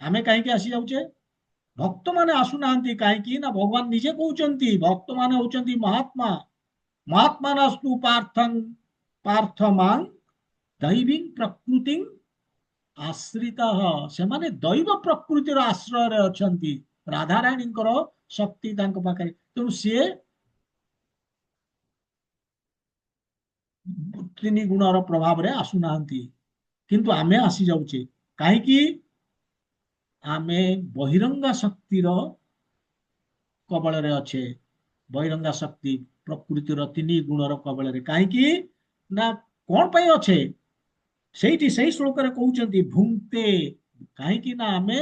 ଆମେ କାହିଁକି ଆସି ଯାଉଛେ? ଭକ୍ତମାନେ ଆସୁନାହାନ୍ତି କାହିଁକି ନା ଭଗବାନ ନିଜେ କହୁଛନ୍ତି ଭକ୍ତମାନେ ହଉଛନ୍ତି ମହାତ୍ମା। ମହାତ୍ମାନସ୍ତୁ ପାର୍ଥଂ ପାର୍ଥମାଂ ଦୈବୀ ପ୍ରକୃତି ଆଶ୍ରିତ, ସେମାନେ ଦୈବ ପ୍ରକୃତିର ଆଶ୍ରୟରେ ଅଛନ୍ତି। ରାଧାରାଣୀଙ୍କର ଶକ୍ତି ତାଙ୍କ ପାଖରେ, ତେଣୁ ସିଏ 3 ଗୁଣର ପ୍ରଭାବରେ ଆସୁନାହାନ୍ତି। କିନ୍ତୁ ଆମେ ଆସି ଯାଉଛେ କାହିଁକି? ଆମେ ବହିରଙ୍ଗା ଶକ୍ତିର କବଳରେ ଅଛେ। ବହିରଙ୍ଗା ଶକ୍ତି ପ୍ରକୃତିର 3 ଗୁଣର କବଳରେ। କାହିଁକି ନା କଣ ପାଇଁ ଅଛେ? ସେଇଠି ସେଇ ଶ୍ଲୋକରେ କହୁଛନ୍ତି ଭୁଙ୍କ୍ତେ, କାହିଁକି ନା ଆମେ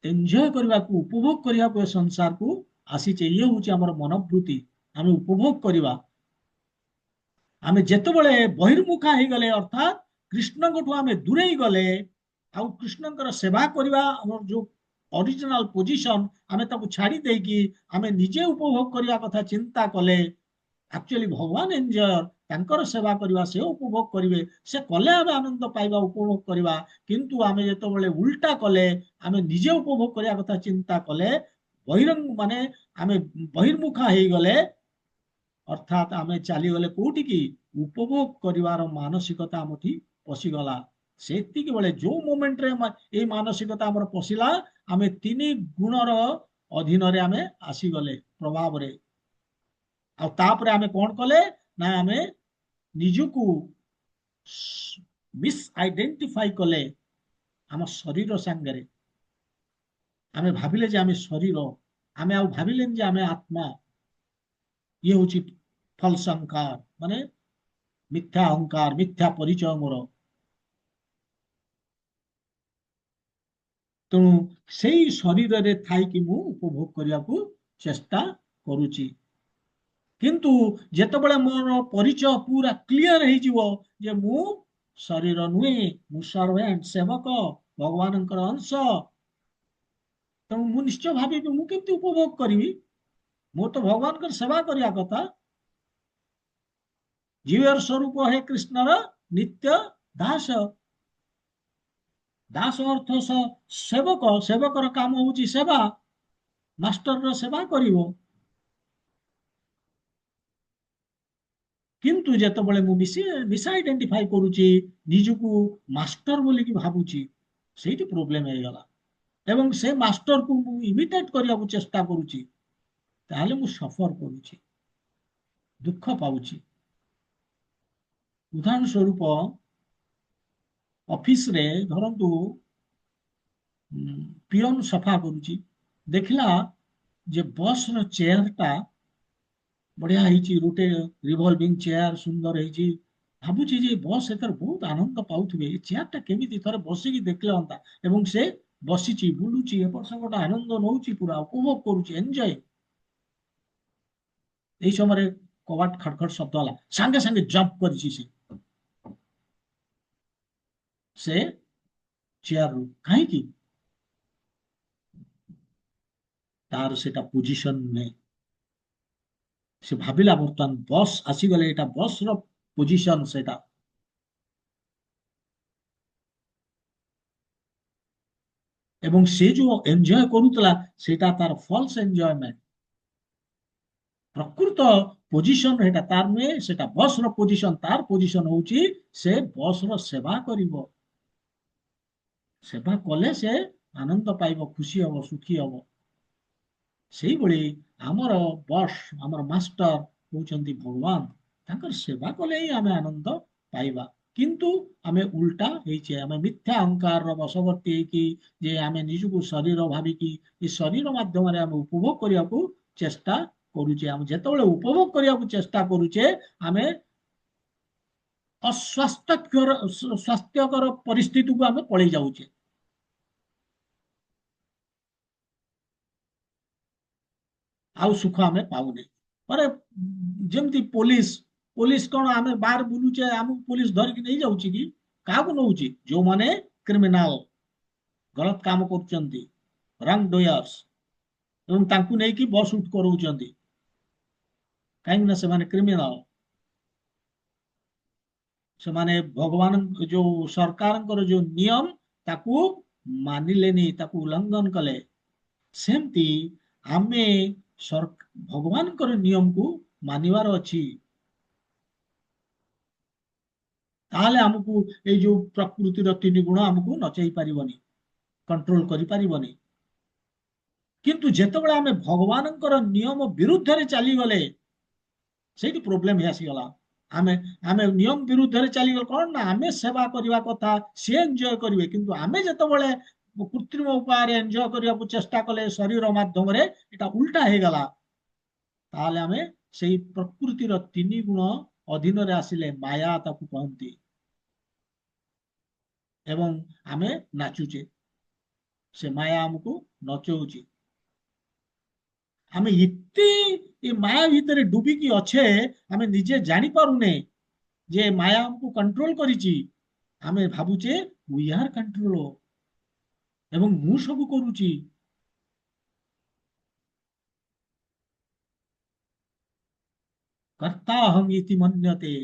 ଏନ୍ଜୟ କରିବାକୁ, ଉପଭୋଗ କରିବାକୁ ଏ ସଂସାରକୁ ଆସିଛେ। ଇଏ ହଉଛି ଆମର ମନୋବୃତ୍ତି। ଆମେ ଉପଭୋଗ କରିବା। ଆମେ ଯେତେବେଳେ ବହିର୍ମୁଖା ହେଇଗଲେ ଅର୍ଥାତ୍ କୃଷ୍ଣଙ୍କଠୁ ଆମେ ଦୂରେଇ ଗଲେ ଆଉ କୃଷ୍ଣଙ୍କର ସେବା କରିବା ଆମର ଯୋଉ ଅରିଜିନାଲ ପୋଜିସନ ଆମେ ତାକୁ ଛାଡି ଦେଇକି ଆମେ ନିଜେ ଉପଭୋଗ କରିବା କଥା ଚିନ୍ତା କଲେ ଆକ୍ଚୁଆଲି ଭଗବାନ ଏନ୍ଜୟ ତାଙ୍କର ସେବା କରିବା ସେ ଉପଭୋଗ କରିବେ ସେ କଲେ ଆମେ ଆନନ୍ଦ ପାଇବା ଉପଭୋଗ କରିବା। କିନ୍ତୁ ଆମେ ଯେତେବେଳେ ଉଲ୍ଟା କଲେ ଆମେ ନିଜେ ଉପଭୋଗ କରିବା କଥା ଚିନ୍ତା କଲେ ମାନେ ଆମେ ବହିର୍ମୁଖା ହେଇଗଲେ ଅର୍ଥାତ୍ ଆମେ ଚାଲିଗଲେ କୋଉଠିକି ଉପଭୋଗ କରିବାର ମାନସିକତା ଆମଠି ପଶିଗଲା। ସେତିକି ବେଳେ ଯୋଉ ମୋମେଣ୍ଟରେ ଏଇ ମାନସିକତା ଆମର ପଶିଲା ଆମେ ତିନି ଗୁଣର ଅଧୀନରେ ଆମେ ଆସିଗଲେ ପ୍ରଭାବରେ। ଆଉ ତାପରେ ଆମେ କଣ କଲେ ନା ଆମେ ନିଜକୁ ମିସ୍ ଆଇଡେଣ୍ଟିଫାଇ କଲେ ଆମ ଶରୀର ସାଙ୍ଗରେ। ଆମେ ଭାବିଲେ ଯେ ଆମେ ଶରୀର, ଆମେ ଆଉ ଭାବିଲେନି ଯେ ଆମେ ଆତ୍ମା। ଇଏ ହଉଛି ଫଲସ ଅହଙ୍କାର, ମାନେ ମିଥ୍ୟା ଅହଙ୍କାର, ମିଥ୍ୟା ପରିଚୟ ମୋର। ତେଣୁ ସେଇ ଶରୀରରେ ଥାଇକି ମୁଁ ଉପଭୋଗ କରିବାକୁ ଚେଷ୍ଟା କରୁଛି। କିନ୍ତୁ ଯେତେବେଳେ ମୋର ପରିଚୟ ପୁରା କ୍ଲିଅର ହେଇଯିବ ଯେ ମୁଁ ଶରୀର ନୁହେଁ, ମୁଁ ସର୍ଭେଣ୍ଟ, ସେବକ, ଭଗବାନଙ୍କର ଅଂଶ, ତେଣୁ ମୁଁ ନିଶ୍ଚୟ ଭାବିବି ମୁଁ କେମିତି ଉପଭୋଗ କରିବି। ମୁଁ ତ ଭଗବାନଙ୍କର ସେବା କରିବା କଥା। ଜୀବର ସ୍ୱରୂପ ହେ କୃଷ୍ଣର ନିତ୍ୟ ଦାସ। ଦାସ ଅର୍ଥ ସେବକ, ସେବକର କାମ ହଉଛି ସେବା, ମାଷ୍ଟରର ସେବା କରିବ। କିନ୍ତୁ ଯେତେବେଳେ ମୁଁ ମିସ୍ ଆଇଡେଣ୍ଟିଫାଇ କରୁଛି, ନିଜକୁ ମାଷ୍ଟର ବୋଲିକି ଭାବୁଛି, ସେଇଠି ପ୍ରୋବ୍ଲେମ ହେଇଗଲା। ଏବଂ ସେ ମାଷ୍ଟରକୁ ମୁଁ ଇମିଟେଟ୍ କରିବାକୁ ଚେଷ୍ଟା କରୁଛି, ତାହେଲେ ମୁଁ ସଫର କରୁଛି, ଦୁଃଖ ପାଉଛି। ଉଦାହରଣ ସ୍ୱରୂପ ଅଫିସରେ ଧରନ୍ତୁ ପିଅନ ସଫା କରୁଛି, ଦେଖିଲା ଯେ ବସର ଚେୟାରଟା ବଢିଆ ହେଇଛି, ଗୋଟେ ରିଭଲଭିଂ ଚେୟାର ସୁନ୍ଦର ହେଇଛି। ଭାବୁଛି ଯେ ବସ୍ ଏଥର ବହୁତ ଆନନ୍ଦ ପାଉଥିବେ, ଏ ଚେୟାରଟା କେମିତି ଥରେ ବସିକି ଦେଖିଲେ ହନ୍ତା। ଏବଂ ସେ ବସିଛି, ବୁଲୁଛି, ଏପଟ ସେପଟ ଆନନ୍ଦ ନଉଛି, ପୁରା ଉପଭୋଗ କରୁଛି, ଏନ୍ଜୟ। এই ସମୟରେ କବାଟ ଖଟ ଖଟ ଶବ୍ଦ ହେଲା, ସାଙ୍ଗେ ସାଙ୍ଗେ ଜମ୍ପ କରିଛି ସେ ଚେୟାରରୁ। କାହିଁକି? ତାର ସେଟା ପୋଜିସନ ନୁହେଁ। ସେ ଭାବିଲା ବର୍ତ୍ତମାନ ବସ୍ ଆସିଗଲେ, ଏଟା ବସ୍ ର ପୋଜିସନ ସେଟା। ଏବଂ ସେ ଯୋଉ ଏନ୍ଜୟ କରୁଥିଲା ସେଇଟା ତାର ଫଲ୍ସ ଏନ୍ଜୟମେଣ୍ଟ। ପ୍ରକୃତ ପୋଜିସନ ଏଟା ତାର ନୁହେଁ, ସେଟା ବସ୍ ର ପୋଜିସନ। ତାର ପୋଜିସନ ହଉଛି ସେ ବସ୍ ର ସେବା କରିବ। ସେବା କଲେ ସେ ଆନନ୍ଦ ପାଇବ, ଖୁସି ହବ, ସୁଖୀ ହବ। ସେଇଭଳି ଆମର ବସ୍, ଆମର ମାଷ୍ଟର ହଉଛନ୍ତି ଭଗବାନ। ତାଙ୍କର ସେବା କଲେ ହିଁ ଆମେ ଆନନ୍ଦ ପାଇବା। କିନ୍ତୁ ଆମେ ଉଲ୍ଟା ହେଇଛେ, ଆମେ ମିଥ୍ୟା ଅହଙ୍କାରର ବଶବର୍ତ୍ତୀ ହେଇକି ଯେ ଆମେ ନିଜକୁ ଶରୀର ଭାବିକି ଏ ଶରୀର ମାଧ୍ୟମରେ ଆମେ ଉପଭୋଗ କରିବାକୁ ଚେଷ୍ଟା କରୁଛେ। ଆମେ ଯେତେବେଳେ ଉପଭୋଗ କରିବାକୁ ଚେଷ୍ଟା କରୁଛେ ଆମେ ସ୍ୱାସ୍ଥ୍ୟକର ପରିସ୍ଥିତିକୁ ଆମେ ପଳେଇ ଯାଉଛେ। ଆଉ ସୁଖ ଆମେ ପାଉନେ। ମାନେ ଯେମିତି ପୋଲିସ, ପୋଲିସ କଣ ଆମେ ବାହାର ବୁଲୁଛେ ଆମକୁ ପୋଲିସ ଧରିକି ନେଇ ଯାଉଛି କି? କାହାକୁ ନଉଛି? ଯୋଉମାନେ କ୍ରିମିନାଲ, ଗଲତ କାମ କରୁଛନ୍ତି, ରଙ୍ଗ ଡୁୟର୍ସ, ଏବଂ ତାଙ୍କୁ ନେଇକି ବସ୍ ଉଠ କରାଉଛନ୍ତି। କାହିଁକି ନା ସେମାନେ କ୍ରିମିନାଲ। ସେମାନେ ଭଗବାନ ଯୋଉ ସରକାରଙ୍କର ଯୋଉ ନିୟମ ତାକୁ ମାନିଲେନି, ତାକୁ ଉଲ୍ଲଂଘନ କଲେ। ସେମିତି ଆମେ ଭଗବାନଙ୍କର ନିୟମକୁ ମାନିବାର ଅଛି। ତାହେଲେ ଆମକୁ ଏଇ ଯୋଉ ପ୍ରକୃତିର ତିନି ଗୁଣ ଆମକୁ ନଚେଇ ପାରିବନି, କଣ୍ଟ୍ରୋଲ କରିପାରିବନି। କିନ୍ତୁ ଯେତେବେଳେ ଆମେ ଭଗବାନଙ୍କର ନିୟମ ବିରୁଦ୍ଧରେ ଚାଲିଗଲେ ସେଇଠି ପ୍ରୋବ୍ଲେମ ଆସିଗଲା। ଆମେ ଆମେ ନିୟମ ବିରୁଦ୍ଧରେ ଚାଲିଗଲେ କଣ ନା ଆମେ ସେବା କରିବା କଥା, ସିଏ ଏନ୍ଜୟ କରିବେ। କିନ୍ତୁ ଆମେ ଯେତେବେଳେ କୃତ୍ରିମ ଉପାୟରେ ଏନ୍ଜୟ କରିବାକୁ ଚେଷ୍ଟା କଲେ ଶରୀର ମାଧ୍ୟମରେ, ଏଟା ଉଲ୍ଟା ହେଇଗଲା। ତାହେଲେ ଆମେ ସେଇ ପ୍ରକୃତିର ତିନି ଗୁଣ ଅଧୀନରେ ଆସିଲେ, ମାୟା ତାକୁ କହନ୍ତି। ଏବଂ ଆମେ ନାଚୁଛେ, ସେ ମାୟା ଆମକୁ ନଚଉଛି। ଆମେ ଏତେ ଏ ମାୟା ଭିତରେ ଡୁବିକି ଅଛେ, ଆମେ ନିଜେ ଜାଣିପାରୁନେ ଯେ ମାୟା ଆମକୁ କଣ୍ଟ୍ରୋଲ କରିଛି। ଆମେ ଭାବୁଛେ वी आर କଣ୍ଟ୍ରୋଲ ଏବଂ ମୁଁ ସବୁ କରୁଛି। କର୍ତ୍ତା ଅହଂ ଇତି ମନ୍ୟତେ।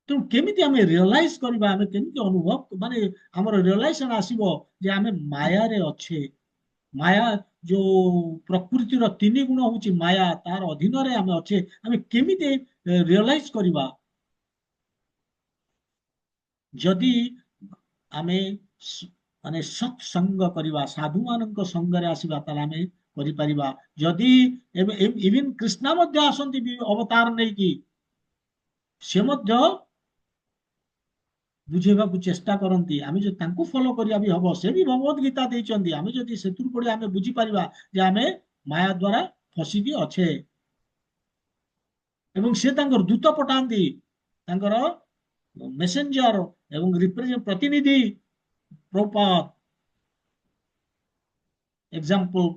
ତେଣୁ କେମିତି ଆମେ ରିଅଲାଇଜ କରିବା, ଆମେ କେମିତି ଅନୁଭବ ମାନେ ଆମର ରିଅଲାଇଜେସନ ଆସିବ ଯେ ଆମେ ମାୟାରେ ଅଛେ। ମାୟା ଯୋଉ ପ୍ରକୃତିର ତିନି ଗୁଣ ହଉଛି ମାୟା, ତାର ଅଧୀନରେ ଆମେ ଅଛେ। ଆମେ କେମିତି ରିଅଲାଇଜ କରିବା? ଯଦି ଆମେ ମାନେ ସତ୍ସଙ୍ଗ କରିବା, ସାଧୁ ମାନଙ୍କ ସଙ୍ଗରେ ଆସିବା, ତାହେଲେ ଆମେ କରିପାରିବା। ଯଦି ଏବେ ଇଭିନ୍ କୃଷ୍ଣ ମଧ୍ୟ ଆସନ୍ତି ଅବତାର ନେଇକି, ସେ ମଧ୍ୟ ବୁଝେଇବାକୁ ଚେଷ୍ଟା କରନ୍ତି। ଆମେ ଯଦି ତାଙ୍କୁ ଫଲୋ କରିବା ବି ହବ, ସେ ବି ଭଗବତ ଗୀତା ଦେଇଛନ୍ତି। ଆମେ ଯଦି ସେଥିରୁ ପଢି ଆମେ ବୁଝିପାରିବା ଯେ ଆମେ ମାୟା ଦ୍ୱାରା ଫସିକି ଅଛେ। ଏବଂ ସେ ତାଙ୍କର ଦୂତ ପଠାନ୍ତି, ତାଙ୍କର ମେସେଞ୍ଜର ଏବଂ ପ୍ରତିନିଧି ପ୍ରଭୁପାଦ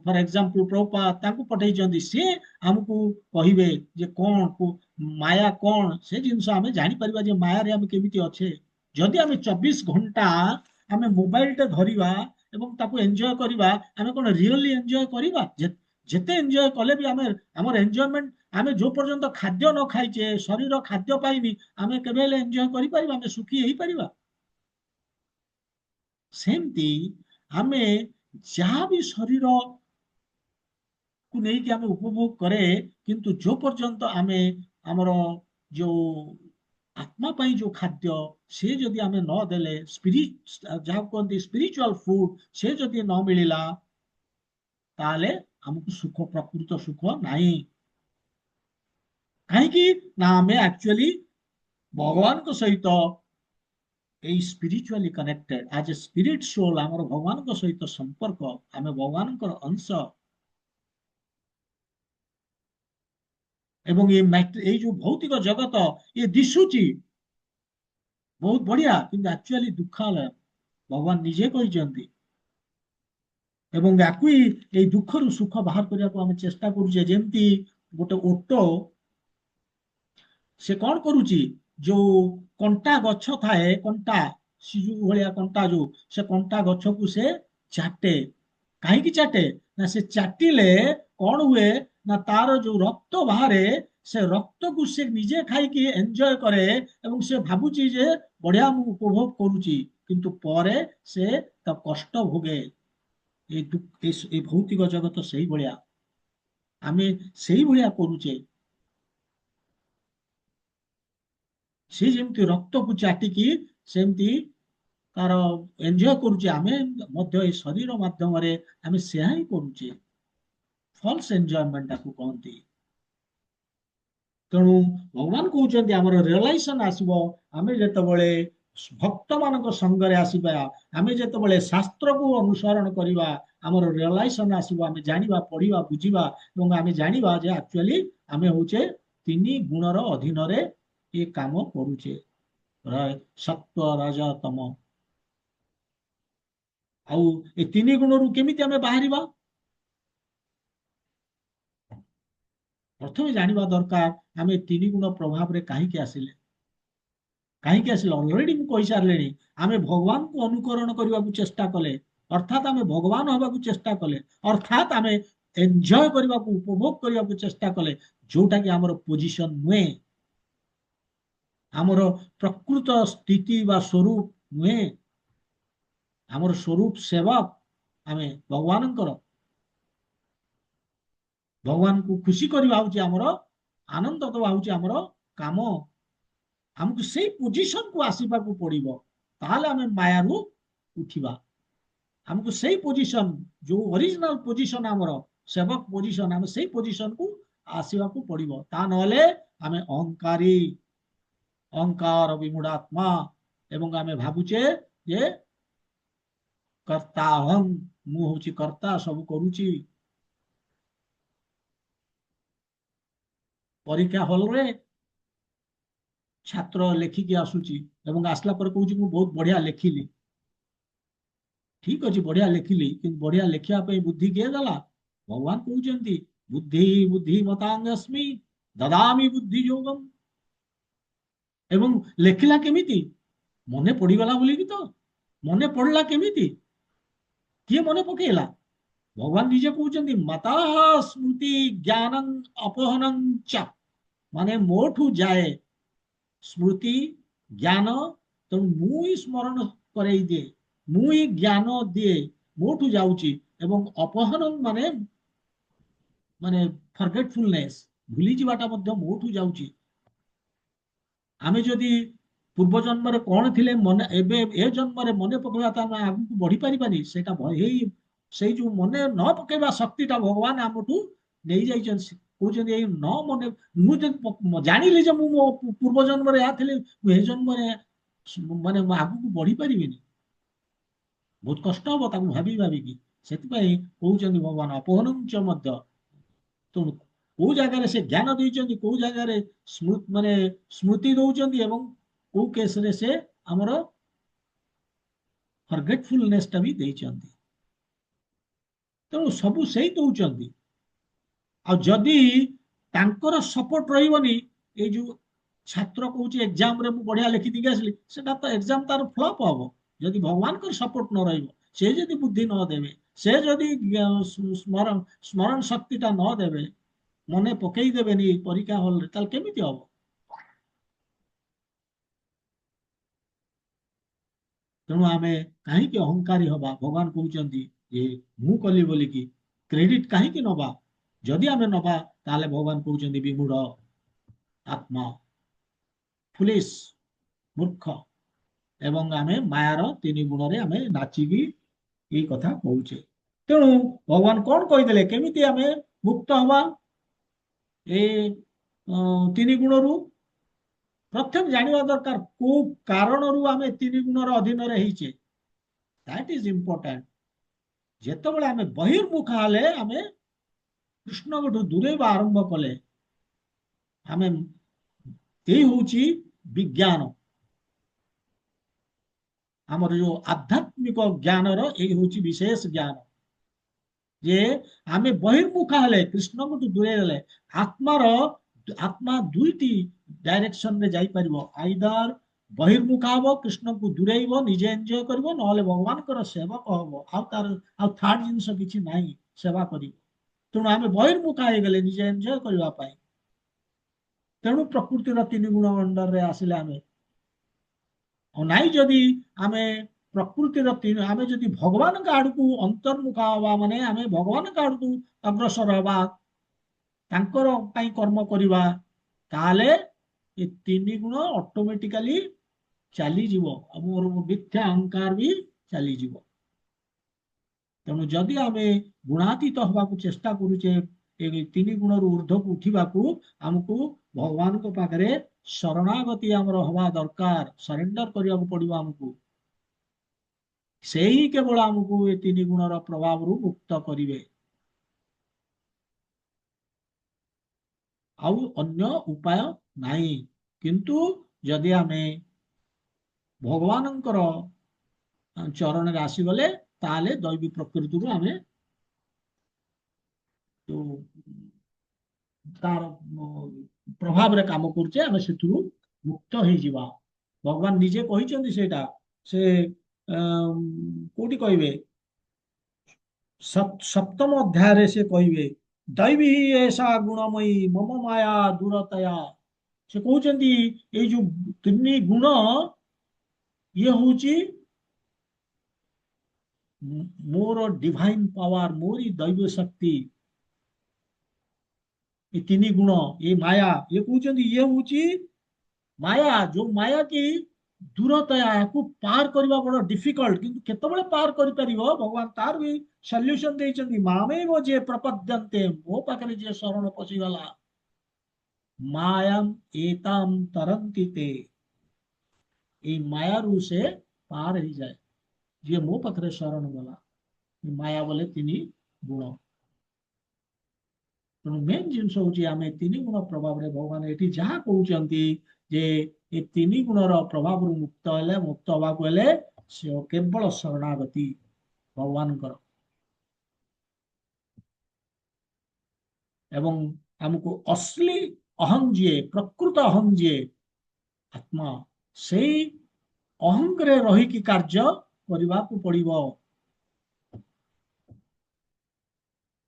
ଫର ଏକ୍ସାମ୍ପଲ ପ୍ରଭୁପାଦ ତାଙ୍କୁ ପଠେଇଛନ୍ତି। ସେ ଆମକୁ କହିବେ ଯେ କଣ ମାୟା କଣ, ସେ ଜିନିଷ ଆମେ ଜାଣିପାରିବା ଯେ ମାୟାରେ ଆମେ କେମିତି ଅଛେ। ଯଦି ଆମେ 24 ଘଣ୍ଟା ଆମେ ମୋବାଇଲଟେ ଧରିବା ଏବଂ ତାକୁ ଏନ୍ଜୟ କରିବା, ଆମେ କଣ ରିଅଲି ଏନ୍ଜୟ କରିବା? ଯେତେ ଏନ୍ଜୟ କଲେ ବି ଆମେ ଆମର ଏନ୍ଜୟମେଣ୍ଟ, ଆମେ ଯୋଉ ପର୍ଯ୍ୟନ୍ତ ଖାଦ୍ୟ ନ ଖାଇଛେ, ଶରୀର ଖାଦ୍ୟ ପାଇନି, ଆମେ କେବେ ହେଲେ ଏନ୍ଜୟ କରିପାରିବା? ଆମେ ସୁଖୀ ହେଇପାରିବା? ସେମିତି ଆମେ ଯାହା ବି ଶରୀରକୁ ନେଇକି ଆମେ ଉପଭୋଗ କରେ, କିନ୍ତୁ ଯୋଉ ପର୍ଯ୍ୟନ୍ତ ଆମେ ଆମର ଯୋଉ ଆତ୍ମା ପାଇଁ ଯୋଉ ଖାଦ୍ୟ, ସେ ଯଦି ଆମେ ନ ଦେଲେ, ଯାହା କୁହନ୍ତି ସ୍ପିରିଚୁଆଲ ଫୁଡ, ସେ ଯଦି ନ ମିଳିଲା, ତାହେଲେ ଆମକୁ ସୁଖ, ପ୍ରକୃତ ସୁଖ ନାହିଁ। କାହିଁକି ନା ଆମେ ଆକ୍ଚୁଆଲି ଭଗବାନଙ୍କ ସହିତ ଏଇ ସ୍ପିରିଚୁଆଲି କନେକ୍ଟେଡ, ଆଜ ଏ ସ୍ପିରିଟ ସୋଲ, ଆମର ଭଗବାନଙ୍କ ସହିତ ସମ୍ପର୍କ, ଆମେ ଭଗବାନଙ୍କର ଅଂଶ। ଏବଂ ଏଇ ଯୋଉ ଭୌତିକ ଜଗତ, ଇଏ ଦିଶୁଛି ବହୁତ ବଢିଆ, କିନ୍ତୁ ଆକ୍ଚୁଆଲି ଦୁଃଖାଲୟ, ଭଗବାନ ନିଜେ କହିଛନ୍ତି। ଏବଂ ୟାକୁ ଏଇ ଦୁଃଖରୁ ସୁଖ ବାହାର କରିବାକୁ ଆମେ ଚେଷ୍ଟା କରୁଛେ। ଯେମିତି ଗୋଟେ ଓଟ, ସେ କଣ କରୁଛି, ଯୋଉ କଣ୍ଟା ଗଛ ଥାଏ, କଣ୍ଟା ସିଜୁ ଭଳିଆ କଣ୍ଟା, ଯୋଉ ସେ କଣ୍ଟା ଗଛକୁ ସେ ଚାଟେ। କାହିଁକି ଚାଟେ? ନା ସେ ଚାଟିଲେ କଣ ହୁଏ ନା ତାର ଯୋଉ ରକ୍ତ ବାହାରେ, ସେ ରକ୍ତକୁ ସେ ନିଜେ ଖାଇକି ଏନ୍ଜୟ କରେ ଏବଂ ସେ ଭାବୁଛି ଯେ ବଢିଆ ମୁଁ ଉପଭୋଗ କରୁଛି, କିନ୍ତୁ ପରେ ସେ ତା କଷ୍ଟ ଭୋଗେ। ଏଇ ଭୌତିକ ଜଗତ ସେଇଭଳିଆ, ଆମେ ସେଇଭଳିଆ କରୁଛେ। ସେ ଯେମିତି ରକ୍ତକୁ ଚାଟିକି ସେମିତି ତାର ଏନ୍ଜୟ କରୁଛେ, ଆମେ ମଧ୍ୟ ଏଇ ଶରୀର ମାଧ୍ୟମରେ ଆମେ ସେୟା ହିଁ କରୁଛେ। ଫଲ୍ସ ଏନ୍ଜୟମେଣ୍ଟ ତାକୁ କହନ୍ତି। ତେଣୁ ଭଗବାନ କହୁଛନ୍ତି ଆମର ରିଅଲାଇଜେସନ ଆସିବ ଆମେ ଯେତେବେଳେ ଭକ୍ତ ମାନଙ୍କ ସଙ୍ଗରେ ଆସିବା, ଆମେ ଯେତେବେଳେ ଶାସ୍ତ୍ରକୁ ଅନୁସରଣ କରିବା, ଆମର ରିଅଲାଇଜେସନ ଆସିବ। ଆମେ ଜାଣିବା, ପଢିବା, ବୁଝିବା ଏବଂ ଆମେ ଜାଣିବା ଯେ ଆକ୍ଚୁଆଲି ଆମେ ହଉଛେ ତିନି ଗୁଣର ଅଧୀନରେ ଏ କାମ କରୁଛେ, ସତ୍ଵ, ରଜ, ତମ। ଆଉ ଏ ତିନି ଗୁଣରୁ କେମିତି ଆମେ ବାହାରିବା? ପ୍ରଥମେ ଜାଣିବା ଦରକାର ଆମେ ତିନି ଗୁଣ ପ୍ରଭାବରେ କାହିଁକି ଆସିଲେ। ଅଲରେଡି ମୁଁ କହିସାରିଲିଣି। ଆମେ ଭଗବାନଙ୍କୁ ଅନୁକରଣ କରିବାକୁ ଚେଷ୍ଟା କଲେ, ଅର୍ଥାତ ଆମେ ଭଗବାନ ହବାକୁ ଚେଷ୍ଟା କଲେ, ଅର୍ଥାତ ଆମେ ଏନ୍ଜୟ କରିବାକୁ, ଉପଭୋଗ କରିବାକୁ ଚେଷ୍ଟା କଲେ, ଯୋଉଟା କି ଆମର ପୋଜିସନ ନୁହେଁ, ଆମର ପ୍ରକୃତ ସ୍ଥିତି ବା ସ୍ୱରୂପ ନୁହେଁ। ଆମର ସ୍ୱରୂପ ସେବକ, ଆମେ ଭଗବାନଙ୍କର। ଭଗବାନଙ୍କୁ ଖୁସି କରିବା ହଉଛି ଆମର, ଆନନ୍ଦ ଦେବା ହଉଛି ଆମର କାମ। ଆମକୁ ସେଇ ପୋଜିସନକୁ ଆସିବାକୁ ପଡିବ, ତାହେଲେ ଆମେ ମାୟାରୁ ଉଠିବା। ଆମକୁ ସେଇ ପୋଜିସନ, ଯୋଉ ଅରିଜିନାଲ ପୋଜିସନ ଆମର ସେବକ ପୋଜିସନ, ଆମେ ସେଇ ପୋଜିସନକୁ ଆସିବାକୁ ପଡିବ। ତା ନହେଲେ ଆମେ ଅହଙ୍କାରୀ, ଅହଙ୍କାର ବିମୂଢାତ୍ମା, ଏବଂ ଆମେ ଭାବୁଛେ ଯେ କର୍ତ୍ତା ଅହଂ, ମୁଁ ହଉଛି କର୍ତ୍ତା, ସବୁ କରୁଛି। ପରୀକ୍ଷା ହଲରେ ଛାତ୍ର ଲେଖିକି ଆସୁଛି ଏବଂ ଆସିଲା ପରେ କହୁଛି ମୁଁ ବହୁତ ବଢିଆ ଲେଖିଲି। ଠିକ ଅଛି, ବଢିଆ ଲେଖିଲି, କିନ୍ତୁ ବଢିଆ ଲେଖିବା ପାଇଁ ବୁଦ୍ଧି କିଏ ଦେଲା? ଭଗବାନ କହୁଛନ୍ତି ବୁଦ୍ଧି ବୁଦ୍ଧିମତାଙ୍ଗସ୍ମି ଦଦାମି ବୁଦ୍ଧି ଯୋଗମ୍। ଏବଂ ଲେଖିଲା କେମିତି? ମନେ ପଡିଗଲା ବୋଲିକି ତ। ମନେ ପଡିଲା କେମିତି? କିଏ ମନେ ପକେଇଲା? ଭଗବାନ ନିଜେ କହୁଛନ୍ତି ମାତା ସ୍ମୃତି ଜ୍ଞାନଂ ଅପହନଂ ଚ, ମାନେ ମୋଠୁ ଯାଏ ସ୍ମୃତି ଜ୍ଞାନ, ତେଣୁ ମୁଁ ହିଁ ସ୍ମରଣ କରେଇ ଦିଏ, ମୁଁ ହିଁ ଜ୍ଞାନ ଦିଏ, ମୋଠୁ ଯାଉଛି। ଏବଂ ଅପହନଂ ମାନେ ମାନେ ଫରଗେଟଫୁଲନେସ୍, ଭୁଲି ଯିବାଟା ମଧ୍ୟ ମୋଠୁ ଯାଉଛି। ଆମେ ଯଦି ପୂର୍ବ ଜନ୍ମରେ କଣ ଥିଲେ ମନେ ଏବେ ଏ ଜନ୍ମରେ ମନେ ପକେଇବା ତ ଆମେ ଆଗକୁ ବଢି ପାରିବାନି। ସେଇଟା ସେଇ ଯୋଉ ମନେ ନ ପକେଇବା ଶକ୍ତିଟା ଭଗବାନ ଆମଠୁ ନେଇଯାଇଛନ୍ତି। କହୁଛନ୍ତି ଏଇ ନ ମନେ, ମୁଁ ଯଦି ଜାଣିଲି ଯେ ମୁଁ ମୋ ପୂର୍ବ ଜନ୍ମରେ ଏହା ଥିଲି, ମୁଁ ଏ ଜନ୍ମରେ ମାନେ ମୁଁ ଆଗକୁ ବଢି ପାରିବିନି, ବହୁତ କଷ୍ଟ ହବ ତାକୁ ଭାବିକି। ସେଥିପାଇଁ କହୁଛନ୍ତି ଭଗବାନ ଅପହନଞ୍ଚ ମଧ୍ୟ। ତେଣୁ କୋଉ ଜାଗାରେ ସେ ଜ୍ଞାନ ଦେଇଛନ୍ତି, କୋଉ ଜାଗାରେ ମାନେ ସ୍ମୃତି ଦଉଛନ୍ତି, ଏବଂ କୋଉ କେସରେ ସେ ଆମର ଫରଗେଟଫୁଲନେସ୍ ଟା ବି ଦେଇଛନ୍ତି। ତେଣୁ ସବୁ ସେଇ ଦଉଛନ୍ତି। ଆଉ ଯଦି ତାଙ୍କର ସପୋର୍ଟ ରହିବନି, ଏଇ ଯୋଉ ଛାତ୍ର କହୁଛି ଏକ୍ସାମରେ ମୁଁ ବଢିଆ ଲେଖିଦେଇକି ଆସିଲି, ସେଟା ତ ଏକ୍ସାମ ତାର ଫ୍ଲପ ହବ। ଯଦି ଭଗବାନଙ୍କର ସପୋର୍ଟ ନ ରହିବ, ସେ ଯଦି ବୁଦ୍ଧି ନ ଦେବେ, ସେ ଯଦି ସ୍ମରଣ ଶକ୍ତିଟା ନ ଦେବେ, ମନେ ପକେଇ ଦେବେନି ପରୀକ୍ଷା ହଲରେ, ତାହେଲେ କେମିତି ହବ? ତେଣୁ ଆମେ କାହିଁକି ଅହଙ୍କାରୀ ହବା? ଭଗବାନ କହୁଛନ୍ତି ଯେ ମୁଁ କଲି ବୋଲିକି କ୍ରେଡିଟ କାହିଁକି ନବା? ଯଦି ଆମେ ନବା ତାହେଲେ ଭଗବାନ କହୁଛନ୍ତି ବିମୂଢ ଆତ୍ମା, ଫୁଲିଶ, ମୂର୍ଖ। ଏବଂ ଆମେ ମାୟାର 3 ଗୁଣରେ ଆମେ ନାଚିକି ଏଇ କଥା କହୁଛେ। ତେଣୁ ଭଗବାନ କଣ କହିଦେଲେ କେମିତି ଆମେ ମୁକ୍ତ ହବା ଏ 3 ଗୁଣରୁ? ପ୍ରଥମେ ଜାଣିବା ଦରକାର କୋଉ କାରଣରୁ ଆମେ 3 ଗୁଣର ଅଧୀନରେ ହେଇଛେ। That is important. ଯେତେବେଳେ ଆମେ ବହିର୍ମୁଖ ହେଲେ, ଆମେ କୃଷ୍ଣଙ୍କଠୁ ଦୂରେଇବା ଆରମ୍ଭ କଲେ, ଆମେ ଏଇ ହଉଛି ବିଜ୍ଞାନ, ଆମର ଯୋଉ ଆଧ୍ୟାତ୍ମିକ ଜ୍ଞାନର ଏଇ ହଉଛି ବିଶେଷ ଜ୍ଞାନ। ଯେ ଆମେ ବହିର୍ମୁଖ ହେଲେ, କୃଷ୍ଣଙ୍କଠୁ ଦୂରେଇ ଗଲେ, ଆତ୍ମା 2ଟି ଡାଇରେକ୍ସନରେ ଯାଇପାରିବ। ଆଇଦର ବହିର୍ମୁଖ ହବ, କୃଷ୍ଣଙ୍କୁ ଦୂରେଇବ, ନିଜେ ଏନ୍ଜୟ କରିବ, ନହେଲେ ଭଗବାନଙ୍କର ସେବକ ହବ। ଆଉ ଥାର୍ଡ ଜିନିଷ କିଛି ନାହିଁ ସେବା କରିବ। ତେଣୁ ଆମେ ବହିର୍ମୁଖ ହେଇଗଲେ ନିଜେ ଏନ୍ଜୟ କରିବା ପାଇଁ। ତେଣୁ ପ୍ରକୃତିର 3 ଗୁଣ ଅଣ୍ଡରରେ ଆସିଲେ ଆମେ। ଆଉ ନାଇଁ ଯଦି ଆମେ ପ୍ରକୃତିର ଆମେ ଯଦି ଭଗବାନଙ୍କ ଆଡକୁ ଅନ୍ତର୍ମୁଖ ହବା, ମାନେ ଆମେ ଭଗବାନଙ୍କ ଆଡକୁ ଅଗ୍ରସର ହବା, ତାଙ୍କର ପାଇଁ କର୍ମ କରିବା, ତାହେଲେ ଏ 3 ଗୁଣ ଅଟୋମେଟିକାଲି ଚାଲିଯିବ। ଆଉ ମୋର ମିଥ୍ୟା ଅହଙ୍କାର ବି ଚାଲିଯିବ। ତେଣୁ ଯଦି ଆମେ ଗୁଣାତୀତ ହବାକୁ ଚେଷ୍ଟା କରୁଛେ, ଏ 3 ଗୁଣରୁ ଉର୍ଦ୍ଧ୍ୱକୁ ଉଠିବାକୁ, ଆମକୁ ଭଗବାନଙ୍କ ପାଖରେ ଶରଣାଗତି ଆମର ହବା ଦରକାର, ସରେଣ୍ଡର କରିବାକୁ ପଡିବ ଆମକୁ। ସେହି କେବଳ ଆମକୁ ଏ 3 ଗୁଣର ପ୍ରଭାବରୁ ମୁକ୍ତ କରିବେ। ଆଉ ଅନ୍ୟ ଉପାୟ ନାହିଁ। କିନ୍ତୁ ଯଦି ଆମେ ଭଗବାନଙ୍କର ଚରଣରେ ଆସିଗଲେ, ତାହେଲେ ଦୈବୀ ପ୍ରକୃତିରୁ ଆମେ ତାର ପ୍ରଭାବରେ କାମ କରୁଛେ, ଆମେ ସେଥିରୁ ମୁକ୍ତ ହେଇଯିବା। ଭଗବାନ ନିଜେ କହିଛନ୍ତି ସେଇଟା। ସେ କୋଉଠି କହିବେ? ସପ୍ତମ ଅଧ୍ୟାୟରେ ସେ କହିବେ ଦୈବୀ ଏଷା ଗୁଣମୟୀ ମମ ମାୟା ଦୂରତୟା। ସେ କହୁଛନ୍ତି ଏଇ ଯୋଉ 3 ଗୁଣ, ଇଏ ହଉଛି ମୋର ଡିଭାଇନ ପାୱାର, ମୋରି ଦୈବ ଶକ୍ତି। ଏ 3 ଗୁଣ, ଏ ମାୟା, ଇଏ କହୁଛନ୍ତି ଇଏ ହଉଛି ମାୟା, ଯୋଉ ମାୟା କି ଦୂରତୟା, ୟାକୁ ପାର କରିବା ବଡ ଡିଫିକଲ୍ଟ। କିନ୍ତୁ କେତେବେଳେ ପାର କରିପାରିବ, ଭଗବାନ ତାର ବି ସଲ୍ୟୁସନ ଦେଇଛନ୍ତି। ମାମେବ ଯିଏ ପ୍ରପଦ୍ୟନ୍ତେ, ମୋ ପାଖରେ ଯିଏ ଶରଣ ପଶିଗଲା, ମାୟାମ ଏତାମ ତରନ୍ତି ତେ, ଏଇ ମାୟାରୁ ସେ ପାର ହେଇଯାଏ, ଯିଏ ମୋ ପାଖରେ ଶରଣ ଗଲା। ମାୟା ବୋଲେ 3 ଗୁଣ। ତେଣୁ ମେନ୍ ଜିନିଷ ହଉଛି ଆମେ 3 ଗୁଣ ପ୍ରଭାବରେ, ଭଗବାନ ଏଠି ଯାହା କହୁଛନ୍ତି ଯେ ଏ 3 ଗୁଣର ପ୍ରଭାବରୁ ମୁକ୍ତ ହବାକୁ ହେଲେ ସେ କେବଳ ଶରଣାଗତି ଭଗବାନଙ୍କର। ଏବଂ ଆମକୁ ଅସଲି ଅହଂ ଯିଏ, ପ୍ରକୃତ ଅହଂ ଯିଏ ଆତ୍ମା, ସେଇ ଅହଂରେ ରହିକି କାର୍ଯ୍ୟ କରିବାକୁ ପଡିବ।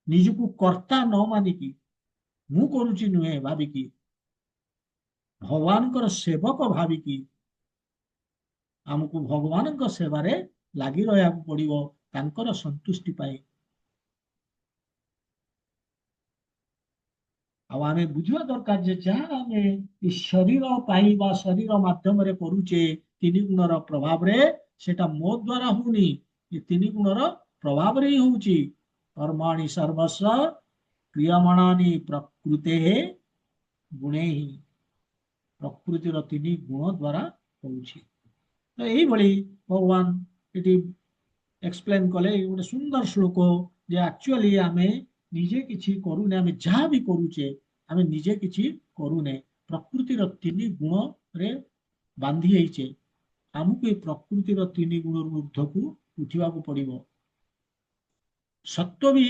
ନିଜକୁ କର୍ତ୍ତା ନ ମାନିକି, ମୁଁ କରୁଛି ନୁହେଁ ଭାବିକି, ଭଗବାନଙ୍କର ସେବକ ଭାବିକି ଆମକୁ ଭଗବାନଙ୍କ ସେବାରେ ଲାଗି ରହିବାକୁ ପଡିବ ତାଙ୍କର ସନ୍ତୁଷ୍ଟି ପାଇଁ। ଆଉ ଆମେ ବୁଝିବା ଦରକାର ଯେ ଯାହା ଆମେ ଏ ଶରୀର ପାଇଁ ବା ଶରୀର ମାଧ୍ୟମରେ କରୁଛେ ତିନି ଗୁଣର ପ୍ରଭାବରେ, ସେଟା ମୋ ଦ୍ୱାରା ହଉନି, ଏ ତିନି ଗୁଣର ପ୍ରଭାବରେ ହିଁ ହଉଛି। କର୍ମାଣି ସର୍ବସ୍ୱ କ୍ରିୟମାଣାନି ପ୍ରକୃତେ ଗୁଣେ ହିଁ, ପ୍ରକୃତିର ତିନି ଗୁଣ ଦ୍ୱାରା ହଉଛି। ତ ଏଇଭଳି ଭଗବାନ ଏଠି ଏକ୍ସପ୍ଲେନ କଲେ। ଗୋଟେ ସୁନ୍ଦର ଶ୍ଲୋକ ଯେ ଆକ୍ଚୁଆଲି ଆମେ ନିଜେ କିଛି କରୁନେ, ଆମେ ଯାହା ବି କରୁଛେ ଆମେ ନିଜେ କିଛି କରୁନେ, ପ୍ରକୃତିର ତିନି ଗୁଣରେ ବାନ୍ଧି ହେଇଛେ। ଆମକୁ ଏ ପ୍ରକୃତିର ତିନି ଗୁଣରୁ ଉର୍ଦ୍ଧ୍ୱକୁ ଉଠିବାକୁ ପଡିବ। ସତ୍ୟ ବି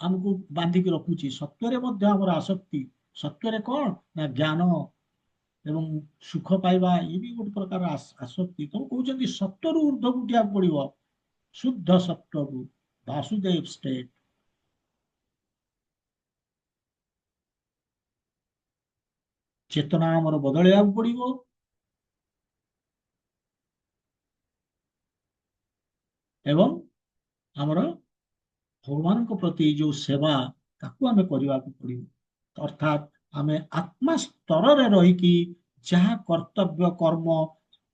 ଆମକୁ ବାନ୍ଧିକି ରଖୁଛି, ସତ୍ୟରେ ମଧ୍ୟ ଆମର ଆସକ୍ତି। ସତ୍ୟରେ କଣ ନା ଜ୍ଞାନ ଏବଂ ସୁଖ ପାଇବା, ଇଏ ବି ଗୋଟେ ପ୍ରକାର ଆସକ୍ତି। ତେଣୁ କହୁଛନ୍ତି ସତ୍ୟରୁ ଉର୍ଦ୍ଧ୍ୱକୁ ଉଠିବାକୁ ପଡିବ, ଶୁଦ୍ଧ ସତ୍ୟକୁ, ବାସୁଦେବ ଷ୍ଟେଟ୍। ଚେତନା ଆମର ବଦଳେଇବାକୁ ପଡିବ। ଏବଂ ଆମର ଭଗବାନଙ୍କ ପ୍ରତି ଯୋଉ ସେବା, ତାକୁ ଆମେ କରିବାକୁ ପଡିବ। ଅର୍ଥାତ୍ ଆମେ ଆତ୍ମା ସ୍ତରରେ ରହିକି ଯାହା କର୍ତ୍ତବ୍ୟ କର୍ମ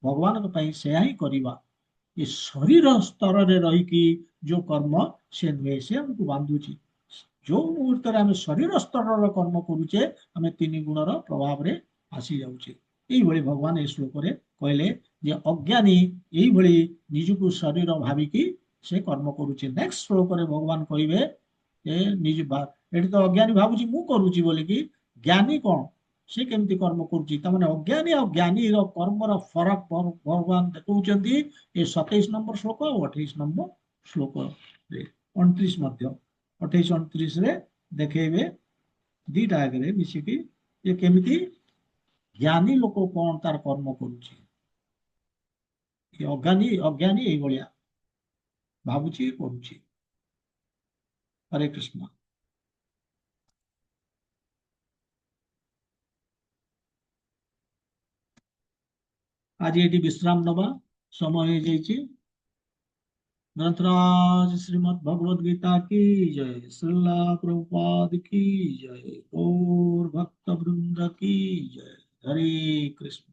ଭଗବାନଙ୍କ ପାଇଁ ସେୟା ହିଁ କରିବା। ଏ ଶରୀର ସ୍ତରରେ ରହିକି ଯୋଉ କର୍ମ, ସେ ନୁହେଁ, ସେ ଆମକୁ ବାନ୍ଧୁଛି। ଯୋଉ ମୁହୂର୍ତ୍ତରେ ଆମେ ଶରୀର ସ୍ତରର କର୍ମ କରୁଛେ, ଆମେ ତିନି ଗୁଣର ପ୍ରଭାବରେ ଆସି ଯାଉଛେ। ଏଇଭଳି ଭଗବାନ ଏ ଶ୍ଲୋକରେ କହିଲେ ଯେ ଅଜ୍ଞାନୀ ଏଇଭଳି ନିଜକୁ ଶରୀର ଭାବିକି ସେ କର୍ମ କରୁଛି। ନେକ୍ସଟ ଶ୍ଲୋକରେ ଭଗବାନ କହିବେ ଯେ ଏଠି ତ ଅଜ୍ଞାନୀ ଭାବୁଛି ମୁଁ କରୁଛି ବୋଲିକି, ଜ୍ଞାନୀ କଣ, ସେ କେମିତି କର୍ମ କରୁଛି। ତାମାନେ ଅଜ୍ଞାନୀ ଆଉ ଜ୍ଞାନୀର କର୍ମର ଫରକ ଭଗବାନ ଦେଖଉଛନ୍ତି ଏ 27 ନମ୍ବର ଶ୍ଲୋକ ଆଉ 28 ନମ୍ବର ଶ୍ଲୋକରେ, 29 ମଧ୍ୟ, 28-29ରେ ଦେଖେଇବେ ଦିଟା ଆଗରେ ମିଶିକି ଯେ କେମିତି ଜ୍ଞାନୀ ଲୋକ କଣ ତାର କର୍ମ କରୁଛି। ଅଜ୍ଞାନୀ ଏଇଭଳିଆ ଭାବୁଛି, କରୁଛି। ହରେ କୃଷ୍ଣ। ଆଜି ଏଠି ବିଶ୍ରାମ ନବା, ସମୟ ହେଇଯାଇଛି। ग्रंथराज श्रीमद् भगवद गीता की जय, श्रीला प्रभुपाद की जय, गौर भक्त वृंद की जय। हरे कृष्ण।